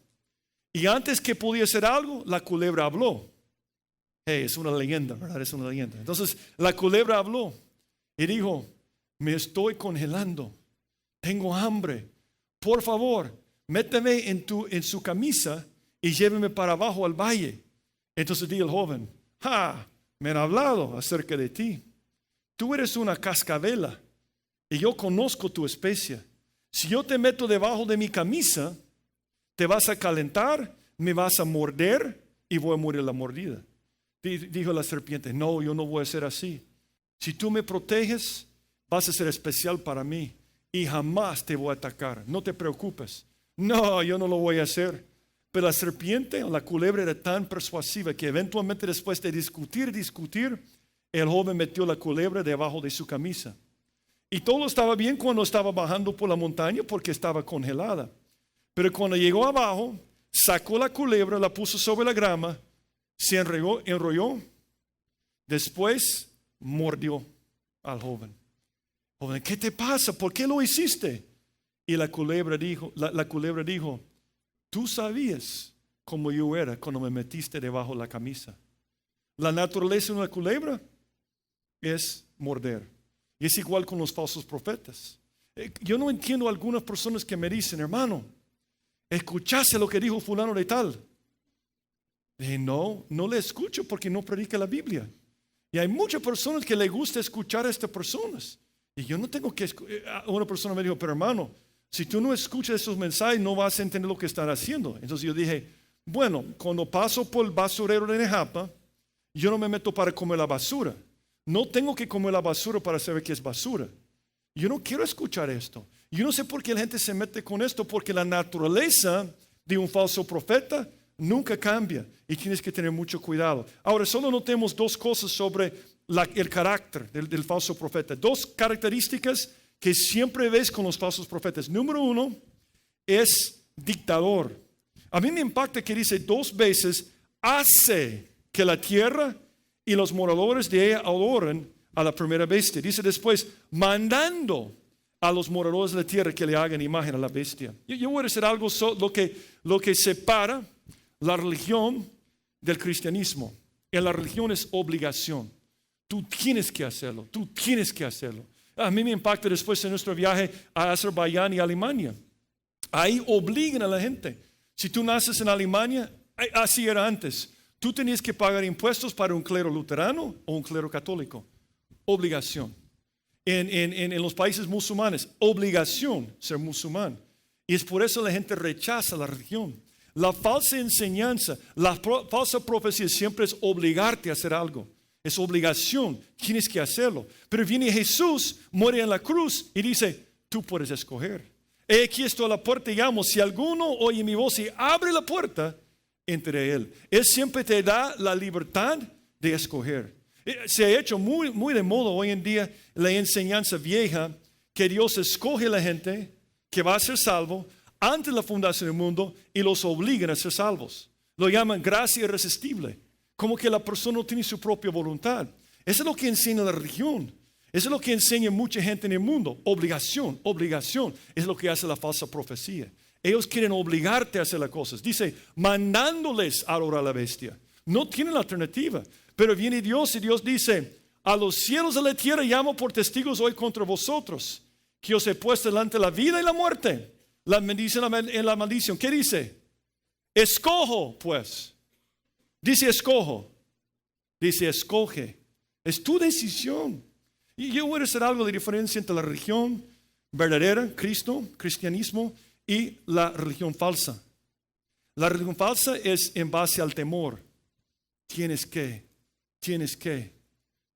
Y antes que podía hacer algo, la culebra habló. Hey, es una leyenda, ¿verdad? Es una leyenda. Entonces la culebra habló y dijo, me estoy congelando, tengo hambre, por favor, méteme en su camisa y lléveme para abajo al valle. Entonces dijo el joven, me han hablado acerca de ti. Tú eres una cascabela y yo conozco tu especie. Si yo te meto debajo de mi camisa, te vas a calentar, me vas a morder y voy a morir la mordida. Dijo la serpiente, no, yo no voy a ser así. Si tú me proteges, vas a ser especial para mí y jamás te voy a atacar. No te preocupes. No, yo no lo voy a hacer. Pero la serpiente o la culebra era tan persuasiva que eventualmente después de discutir, el joven metió la culebra debajo de su camisa. Y todo estaba bien cuando estaba bajando por la montaña porque estaba congelada. Pero cuando llegó abajo, sacó la culebra, la puso sobre la grama, se enrolló, después mordió al joven. Joven, ¿qué te pasa? ¿Por qué lo hiciste? Y la culebra dijo, Tú sabías cómo yo era cuando me metiste debajo de la camisa. La naturaleza de una culebra es morder. Y es igual con los falsos profetas. Yo no entiendo a algunas personas que me dicen, hermano, ¿escuchaste lo que dijo fulano de tal? Dije, no le escucho porque no predica la Biblia. Y hay muchas personas que les gusta escuchar a estas personas. Y yo no tengo que escuchar. Una persona me dijo, pero hermano, si tú no escuchas esos mensajes, no vas a entender lo que están haciendo. Entonces yo dije, bueno, cuando paso por el basurero de Nejapa, yo no me meto para comer la basura. No tengo que comer la basura para saber qué es basura. Yo no quiero escuchar esto. Yo no sé por qué la gente se mete con esto, porque la naturaleza de un falso profeta nunca cambia y tienes que tener mucho cuidado. Ahora, solo notemos dos cosas sobre el carácter del falso profeta. Dos características que siempre ves con los falsos profetas. Número uno, es dictador. A mí me impacta que dice 2 veces, hace que la tierra y los moradores de ella adoren a la primera bestia. Dice después, mandando a los moradores de la tierra que le hagan imagen a la bestia. Yo voy a decir algo, lo que separa la religión del cristianismo. En la religión es obligación. Tú tienes que hacerlo, tú tienes que hacerlo. A mí me impacta después de nuestro viaje a Azerbaiyán y Alemania. Ahí obligan a la gente. Si tú naces en Alemania, así era antes. Tú tenías que pagar impuestos para un clero luterano o un clero católico. Obligación. En los países musulmanes, obligación ser musulmán. Y es por eso la gente rechaza la religión. La falsa enseñanza, la falsa profecía siempre es obligarte a hacer algo. Es obligación, tienes que hacerlo. Pero viene Jesús, muere en la cruz y dice, tú puedes escoger. He aquí estoy a la puerta y llamo. Si alguno oye mi voz y abre la puerta, entre él. Él siempre te da la libertad de escoger. Se ha hecho muy de moda hoy en día la enseñanza vieja que Dios escoge a la gente que va a ser salvo antes de la fundación del mundo y los obligan a ser salvos. Lo llaman gracia irresistible, como que la persona no tiene su propia voluntad. Eso es lo que enseña la religión. Eso es lo que enseña mucha gente en el mundo. Obligación, obligación. Es lo que hace la falsa profecía. Ellos quieren obligarte a hacer las cosas. Dice, mandándoles a adorar a la bestia. No tienen alternativa. Pero viene Dios y Dios dice, a los cielos de la tierra llamo por testigos hoy contra vosotros, que os he puesto delante la vida y la muerte. La bendición en la maldición. ¿Qué dice? Escojo, pues. Dice escojo. Dice escoge. Es tu decisión. Y yo voy a hacer algo de diferencia entre la religión verdadera, Cristo, cristianismo, y la religión falsa. La religión falsa es en base al temor. Tienes que,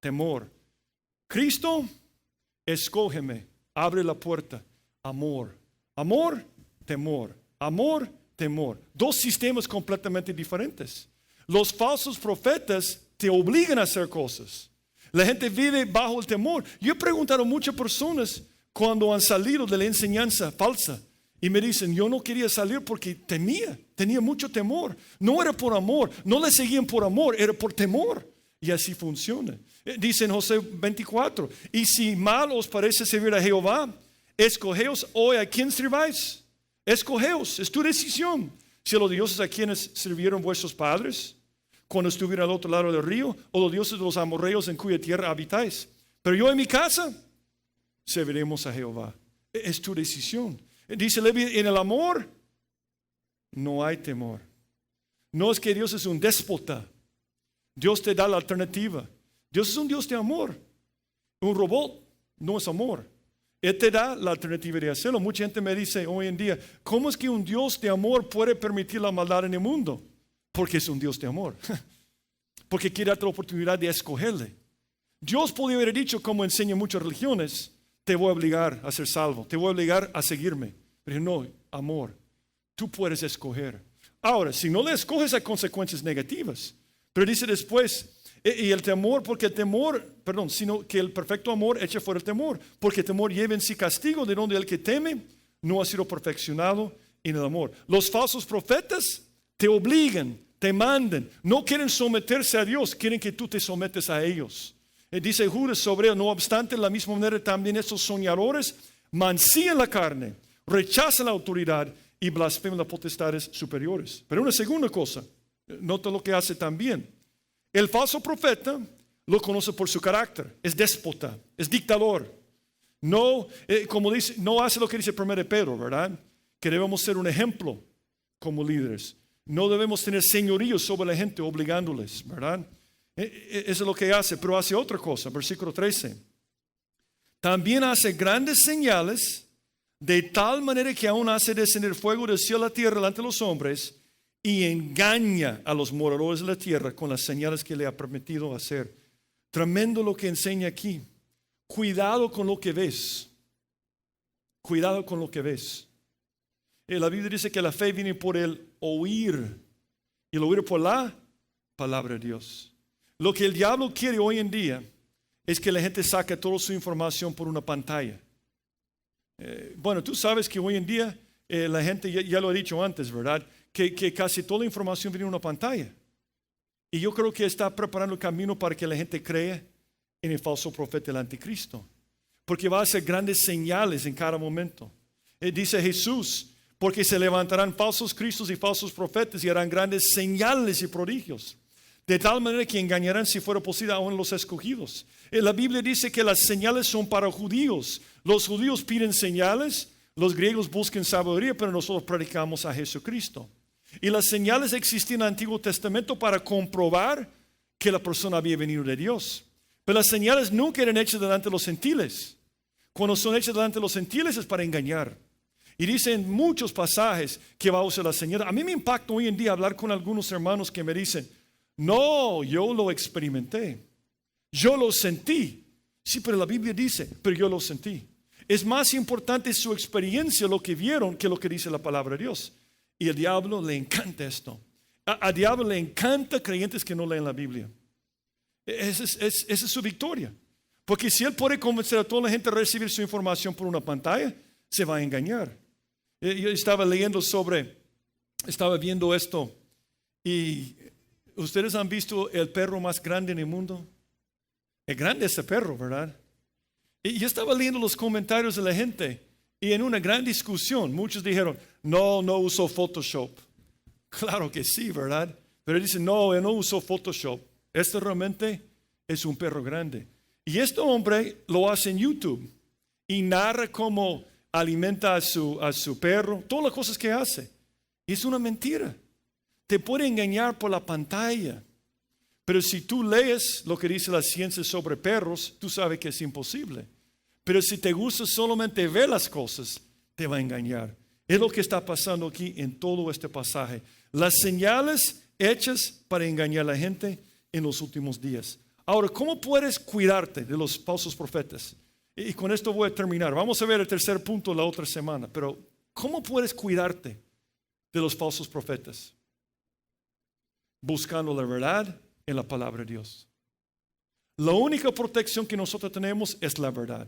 temor. Cristo, escógeme, abre la puerta, amor. Amor, temor. Amor, temor. 2 sistemas completamente diferentes. Los falsos profetas te obligan a hacer cosas. La gente vive bajo el temor. Yo he preguntado a muchas personas cuando han salido de la enseñanza falsa. Y me dicen, yo no quería salir porque tenía mucho temor. No era por amor, no le seguían por amor, era por temor. Y así funciona. Dice en Josué 24, y si mal os parece servir a Jehová, escogeos hoy a quién sirváis. Escogeos, es tu decisión. Si a los dioses a quienes sirvieron vuestros padres, cuando estuvieron al otro lado del río, o los dioses de los amorreos en cuya tierra habitáis. Pero yo en mi casa, serviremos a Jehová. Es tu decisión. Dice Levi, en el amor no hay temor. No es que Dios es un déspota. Dios te da la alternativa. Dios es un Dios de amor. Un robot no es amor. Él te da la alternativa de hacerlo. Mucha gente me dice hoy en día, ¿cómo es que un Dios de amor puede permitir la maldad en el mundo? Porque es un Dios de amor. Porque quiere darte la oportunidad de escogerle. Dios podría haber dicho, como enseñan muchas religiones, te voy a obligar a ser salvo, te voy a obligar a seguirme. Pero no, amor, tú puedes escoger. Ahora, si no le escoges hay consecuencias negativas. Pero dice después, y el temor, porque el temor, sino que el perfecto amor echa fuera el temor. Porque el temor lleva en sí castigo, de donde el que teme no ha sido perfeccionado en el amor. Los falsos profetas te obligan, te mandan, no quieren someterse a Dios, quieren que tú te sometes a ellos. Dice Judas sobre él, no obstante, de la misma manera también estos soñadores mancillan la carne, rechazan la autoridad y y blasfeman las potestades superiores. Pero una segunda cosa, nota lo que hace también. El falso profeta lo conoce por su carácter, es déspota, es dictador. No, como dice, no hace lo que dice 1 Pedro, ¿verdad? Que debemos ser un ejemplo como líderes. No debemos tener señorío sobre la gente obligándoles, ¿verdad? Eso es lo que hace, pero hace otra cosa, versículo 13. También hace grandes señales, de tal manera que aún hace descender fuego del cielo a la tierra delante de los hombres y engaña a los moradores de la tierra con las señales que le ha permitido hacer. Tremendo lo que enseña aquí. Cuidado con lo que ves. Cuidado con lo que ves. La Biblia dice que la fe viene por el oír y el oír por la palabra de Dios. Lo que el diablo quiere hoy en día es que la gente saque toda su información por una pantalla. Bueno, tú sabes que hoy en día la gente, ya lo he dicho antes, ¿verdad? Que casi toda la información viene en una pantalla. Y yo creo que está preparando el camino para que la gente crea en el falso profeta, el anticristo. Porque va a hacer grandes señales en cada momento. Dice Jesús, porque se levantarán falsos cristos y falsos profetas y harán grandes señales y prodigios. De tal manera que engañarán, si fuera posible, aún los escogidos. La Biblia dice que las señales son para judíos. Los judíos piden señales, los griegos buscan sabiduría, pero nosotros predicamos a Jesucristo. Y las señales existían en el Antiguo Testamento para comprobar que la persona había venido de Dios. Pero las señales nunca eran hechas delante de los gentiles. Cuando son hechas delante de los gentiles es para engañar. Y dice en muchos pasajes que va a usar las señales. A mí me impacta hoy en día hablar con algunos hermanos que me dicen, no, yo lo experimenté, yo lo sentí. Sí, pero la Biblia dice, pero yo lo sentí. Es más importante su experiencia, lo que vieron, que lo que dice la palabra de Dios. Y al diablo le encanta esto. Al diablo le encanta creyentes que no leen la Biblia. Esa es su victoria. Porque si él puede convencer a toda la gente a recibir su información por una pantalla, se va a engañar. Yo estaba viendo esto, y ustedes han visto el perro más grande en el mundo. Es grande ese perro, ¿verdad? Y yo estaba leyendo los comentarios de la gente, y en una gran discusión, muchos dijeron, no usó Photoshop. Claro que sí, ¿verdad? Pero dicen, no, él no usó Photoshop. Este realmente es un perro grande. Y este hombre lo hace en YouTube y narra cómo alimenta a su perro, todas las cosas que hace. Y es una mentira. Te puede engañar por la pantalla. Pero si tú lees lo que dice la ciencia sobre perros, tú sabes que es imposible. Pero si te gusta solamente ver las cosas, te va a engañar. Es lo que está pasando aquí en todo este pasaje. Las señales hechas para engañar a la gente en los últimos días. Ahora, ¿cómo puedes cuidarte de los falsos profetas? Y con esto voy a terminar. Vamos a ver el tercer punto la otra semana. Pero, ¿cómo puedes cuidarte de los falsos profetas? Buscando la verdad en la palabra de Dios. La única protección que nosotros tenemos es la verdad.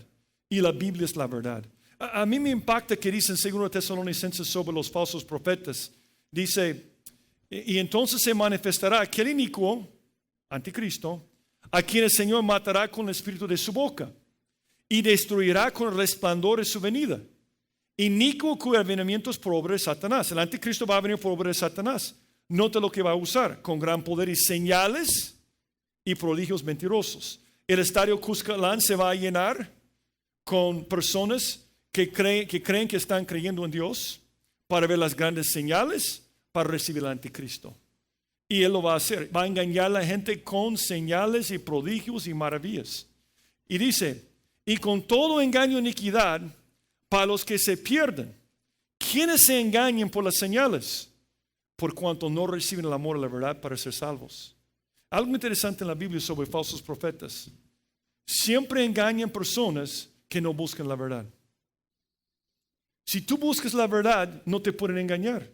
Y la Biblia es la verdad. A mí me impacta que dice en 2 Tesalonicenses sobre los falsos profetas. Dice, y entonces se manifestará aquel inicuo, anticristo, a quien el Señor matará con el espíritu de su boca y destruirá con el resplandor de su venida. Inicuo cuyo advenimiento es por obra de Satanás. El anticristo va a venir por obra de Satanás. Nota lo que va a usar, con gran poder y señales y prodigios mentirosos. El estadio Cuscatlán se va a llenar con personas que creen que están creyendo en Dios para ver las grandes señales para recibir al anticristo. Y él lo va a hacer. Va a engañar a la gente con señales y prodigios y maravillas. Y dice, y con todo engaño e iniquidad para los que se pierden. ¿Quiénes se engañan por las señales? Por cuanto no reciben el amor a la verdad para ser salvos. Algo interesante en la Biblia sobre falsos profetas. Siempre engañan personas que no buscan la verdad. Si tú buscas la verdad, no te pueden engañar.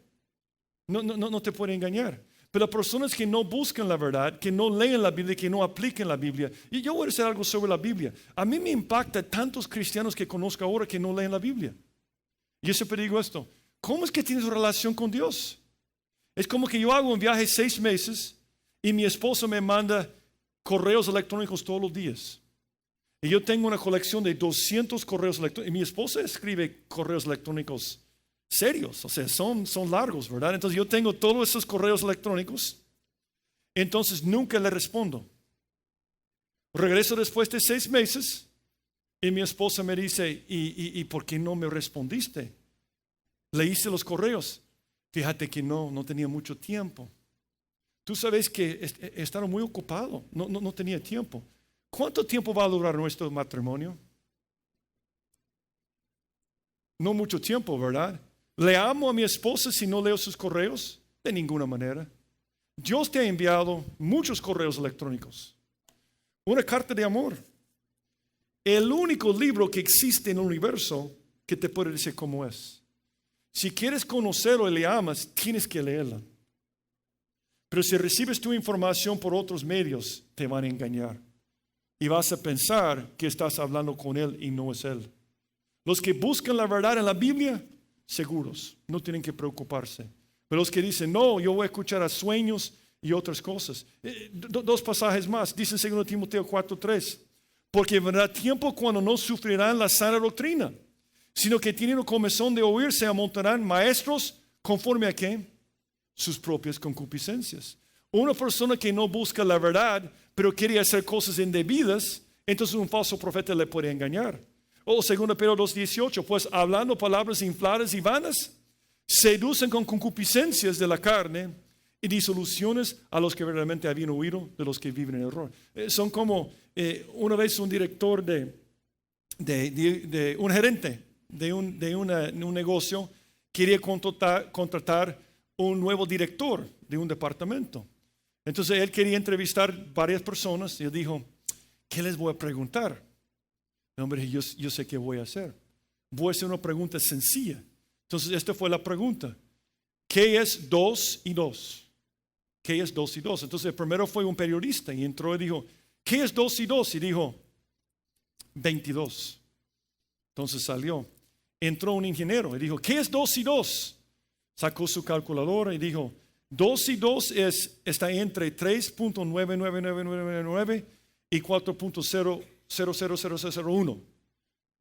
No te pueden engañar. Pero personas que no buscan la verdad, que no leen la Biblia, que no aplican la Biblia. Y yo voy a decir algo sobre la Biblia. A mí me impacta tantos cristianos que conozco ahora que no leen la Biblia. Y yo siempre digo esto. ¿Cómo es que tienes relación con Dios? Es como que yo hago un viaje 6 meses y mi esposa me manda correos electrónicos todos los días. Y yo tengo una colección de 200 correos electrónicos. Y mi esposa escribe correos electrónicos serios, o sea, son largos, ¿verdad? Entonces yo tengo todos esos correos electrónicos, entonces nunca le respondo. Regreso después de 6 meses y mi esposa me dice, ¿y por qué no me respondiste? Leíste los correos. Fíjate que no tenía mucho tiempo. Tú sabes que he estado muy ocupado, no tenía tiempo. ¿Cuánto tiempo va a durar nuestro matrimonio? No mucho tiempo, ¿verdad? ¿Le amo a mi esposa si no leo sus correos? De ninguna manera. Dios te ha enviado muchos correos electrónicos. Una carta de amor. El único libro que existe en el universo que te puede decir cómo es. Si quieres conocerlo y le amas, tienes que leerla. Pero si recibes tu información por otros medios, te van a engañar. Y vas a pensar que estás hablando con él y no es él. Los que buscan la verdad en la Biblia, seguros, no tienen que preocuparse. Pero los que dicen, no, yo voy a escuchar a sueños y otras cosas. 2 pasajes más, dice en 2 Timoteo 4:3. Porque vendrá tiempo cuando no sufrirán la sana doctrina, sino que teniendo comezón de oír, se amontonarán maestros conforme a ¿qué? Sus propias concupiscencias. Una persona que no busca la verdad, pero quiere hacer cosas indebidas, entonces un falso profeta le puede engañar. O 2 Pedro 2:18, pues hablando palabras infladas y vanas, seducen con concupiscencias de la carne y disoluciones a los que verdaderamente habían huido de los que viven en error. Son como una vez un director de un gerente de un negocio quería contratar un nuevo director de un departamento. Entonces él quería entrevistar varias personas y él dijo, ¿qué les voy a preguntar? No, hombre, yo sé qué voy a hacer. Voy a hacer una pregunta sencilla. Entonces esta fue la pregunta. ¿Qué es 2 y 2? ¿Qué es 2 y 2? Entonces el primero fue un periodista y entró y dijo, ¿qué es 2 y 2? Y dijo, 22. Entonces salió. Entró un ingeniero y dijo, ¿qué es 2 y 2? Sacó su calculadora y dijo, 2 y 2 está entre 3.999999 y 4.0000001.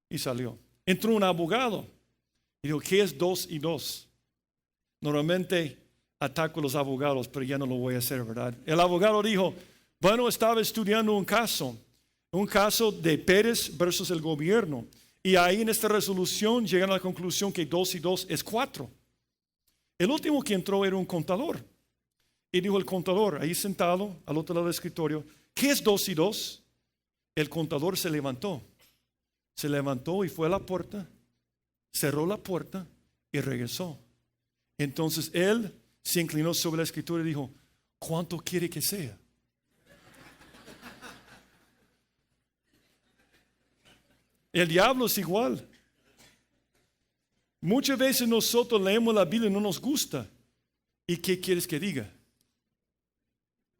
Y salió. Entró un abogado y dijo, ¿qué es 2 y 2? Normalmente ataco a los abogados, pero ya no lo voy a hacer, ¿verdad? El abogado dijo, bueno, estaba estudiando un caso de Pérez versus el gobierno. Y ahí en esta resolución llegan a la conclusión que 2 y 2 es 4. El último que entró era un contador. Y dijo el contador, ahí sentado al otro lado del escritorio, ¿qué es 2 y 2? El contador se levantó y fue a la puerta, cerró la puerta y regresó. Entonces él se inclinó sobre la escritura y dijo, ¿cuánto quiere que sea? El diablo es igual. Muchas veces nosotros leemos la Biblia y no nos gusta. ¿Y qué quieres que diga?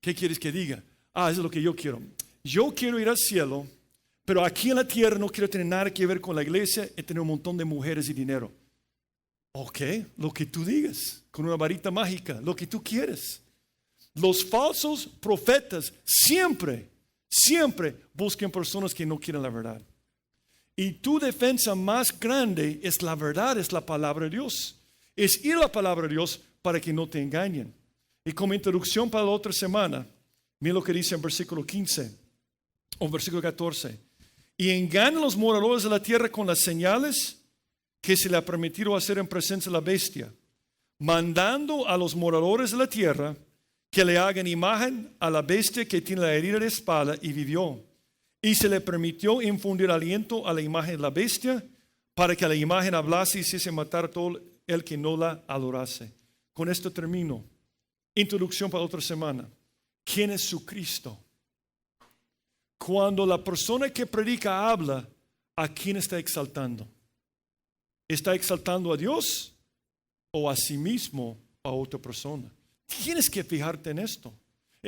¿Qué quieres que diga? Eso es lo que yo quiero. Yo quiero ir al cielo, pero aquí en la tierra no quiero tener nada que ver con la iglesia y tener un montón de mujeres y dinero. Ok, lo que tú digas, con una varita mágica, lo que tú quieres. Los falsos profetas siempre buscan personas que no quieren la verdad. Y tu defensa más grande es la verdad, es la palabra de Dios. Es ir a la palabra de Dios para que no te engañen. Y como introducción para la otra semana, miren lo que dice en versículo 15 o versículo 14. Y engañan los moradores de la tierra con las señales que se le ha permitido hacer en presencia de la bestia, mandando a los moradores de la tierra que le hagan imagen a la bestia que tiene la herida de espada y vivió. Y se le permitió infundir aliento a la imagen de la bestia para que la imagen hablase y hiciese matar a todo el que no la adorase. Con esto termino. Introducción para otra semana. ¿Quién es su Cristo? Cuando la persona que predica habla, ¿a quién está exaltando? ¿Está exaltando a Dios o a sí mismo o a otra persona? Tienes que fijarte en esto.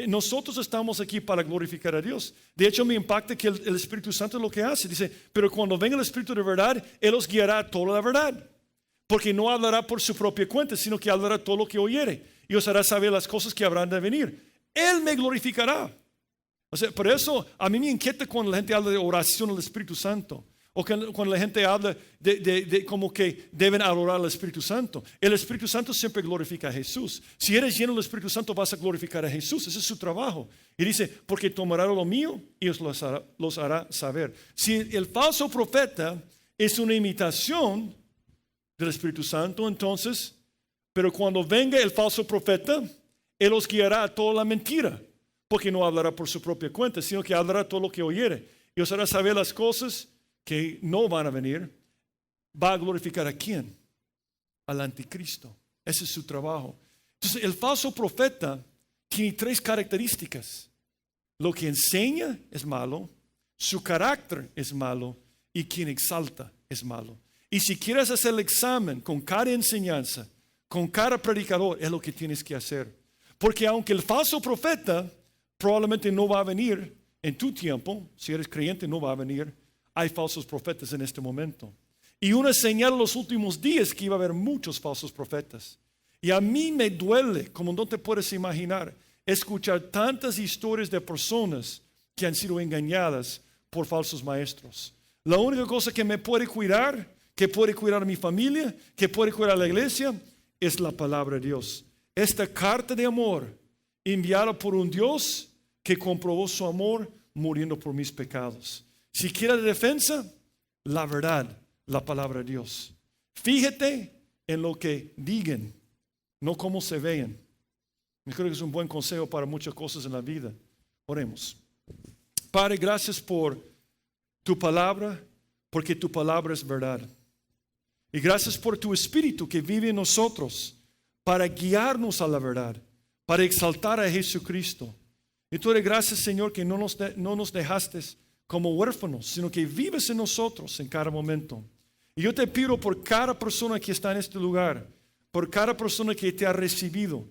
Nosotros estamos aquí para glorificar a Dios. De hecho, me impacta que el Espíritu Santo es lo que hace. Dice, pero cuando venga el Espíritu de verdad, Él os guiará a toda la verdad. Porque no hablará por su propia cuenta, sino que hablará todo lo que oyere. Y os hará saber las cosas que habrán de venir. Él me glorificará. O sea, por eso a mí me inquieta cuando la gente habla de oración al Espíritu Santo. O cuando la gente habla de como que deben adorar al Espíritu Santo. El Espíritu Santo siempre glorifica a Jesús. Si eres lleno del Espíritu Santo vas a glorificar a Jesús. Ese es su trabajo. Y dice, porque tomará lo mío y os los hará saber. Si el falso profeta es una imitación del Espíritu Santo, entonces, pero cuando venga el falso profeta, él os guiará a toda la mentira. Porque no hablará por su propia cuenta, sino que hablará todo lo que oyere. Y os hará saber las cosas que no van a venir. ¿Va a glorificar a quién? Al anticristo. Ese es su trabajo. Entonces, el falso profeta tiene 3 características. Lo que enseña es malo, su carácter es malo y quien exalta es malo. Y si quieres hacer el examen con cada enseñanza, con cada predicador, es lo que tienes que hacer. Porque aunque el falso profeta probablemente no va a venir en tu tiempo, si eres creyente no va a venir, hay falsos profetas en este momento. Y una señal en los últimos días que iba a haber muchos falsos profetas. Y a mí me duele, como no te puedes imaginar, escuchar tantas historias de personas que han sido engañadas por falsos maestros. La única cosa que me puede cuidar, que puede cuidar a mi familia, que puede cuidar a la iglesia, es la palabra de Dios. Esta carta de amor enviada por un Dios que comprobó su amor muriendo por mis pecados. Si quieres defensa, la verdad, la palabra de Dios. Fíjate en lo que digan, no cómo se vean. Yo creo que es un buen consejo para muchas cosas en la vida. Oremos. Padre, gracias por tu palabra, porque tu palabra es verdad. Y gracias por tu Espíritu que vive en nosotros para guiarnos a la verdad, para exaltar a Jesucristo. Y tú eres gracias, Señor, que no nos dejaste como huérfanos, sino que vives en nosotros en cada momento. Y yo te pido por cada persona que está en este lugar, por cada persona que te ha recibido,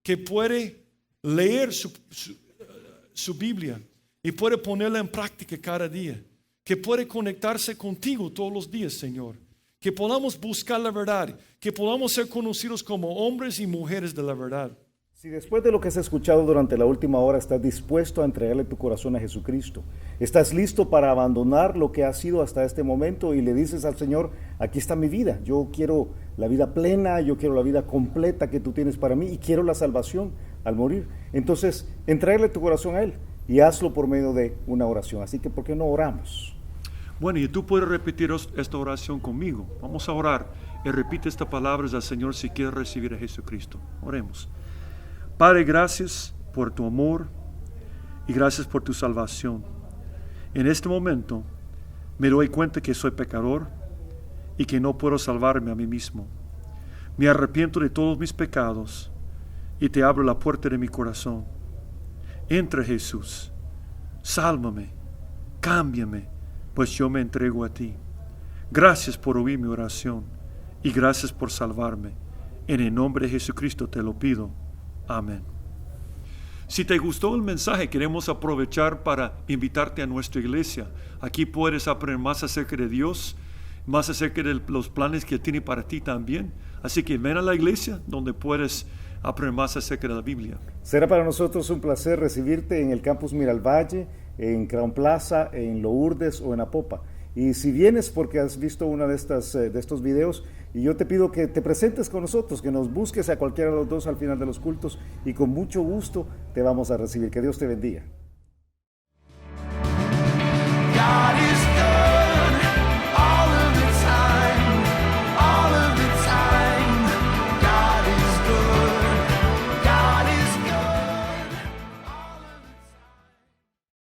que puede leer su Biblia y puede ponerla en práctica cada día, que puede conectarse contigo todos los días, Señor, que podamos buscar la verdad, que podamos ser conocidos como hombres y mujeres de la verdad. Si después de lo que has escuchado durante la última hora estás dispuesto a entregarle tu corazón a Jesucristo, estás listo para abandonar lo que has sido hasta este momento y le dices al Señor, aquí está mi vida, yo quiero la vida plena, yo quiero la vida completa que tú tienes para mí y quiero la salvación al morir. Entonces, entregarle tu corazón a Él y hazlo por medio de una oración. Así que, ¿por qué no oramos? Bueno, y tú puedes repetir esta oración conmigo. Vamos a orar y repite estas palabras al Señor si quieres recibir a Jesucristo. Oremos. Padre, gracias por tu amor y gracias por tu salvación. En este momento me doy cuenta que soy pecador y que no puedo salvarme a mí mismo. Me arrepiento de todos mis pecados y te abro la puerta de mi corazón. Entra, Jesús, sálvame, cámbiame, pues yo me entrego a ti. Gracias por oír mi oración y gracias por salvarme. En el nombre de Jesucristo te lo pido. Amén. Si te gustó el mensaje, queremos aprovechar para invitarte a nuestra iglesia. Aquí puedes aprender más acerca de Dios, más acerca de los planes que tiene para ti también. Así que ven a la iglesia donde puedes aprender más acerca de la Biblia. Será para nosotros un placer recibirte en el Campus Miralvalle, en Crown Plaza, en Lourdes o en Apopa. Y si vienes porque has visto una de estos videos, y yo te pido que te presentes con nosotros, que nos busques a cualquiera de los dos al final de los cultos y con mucho gusto te vamos a recibir. Que Dios te bendiga.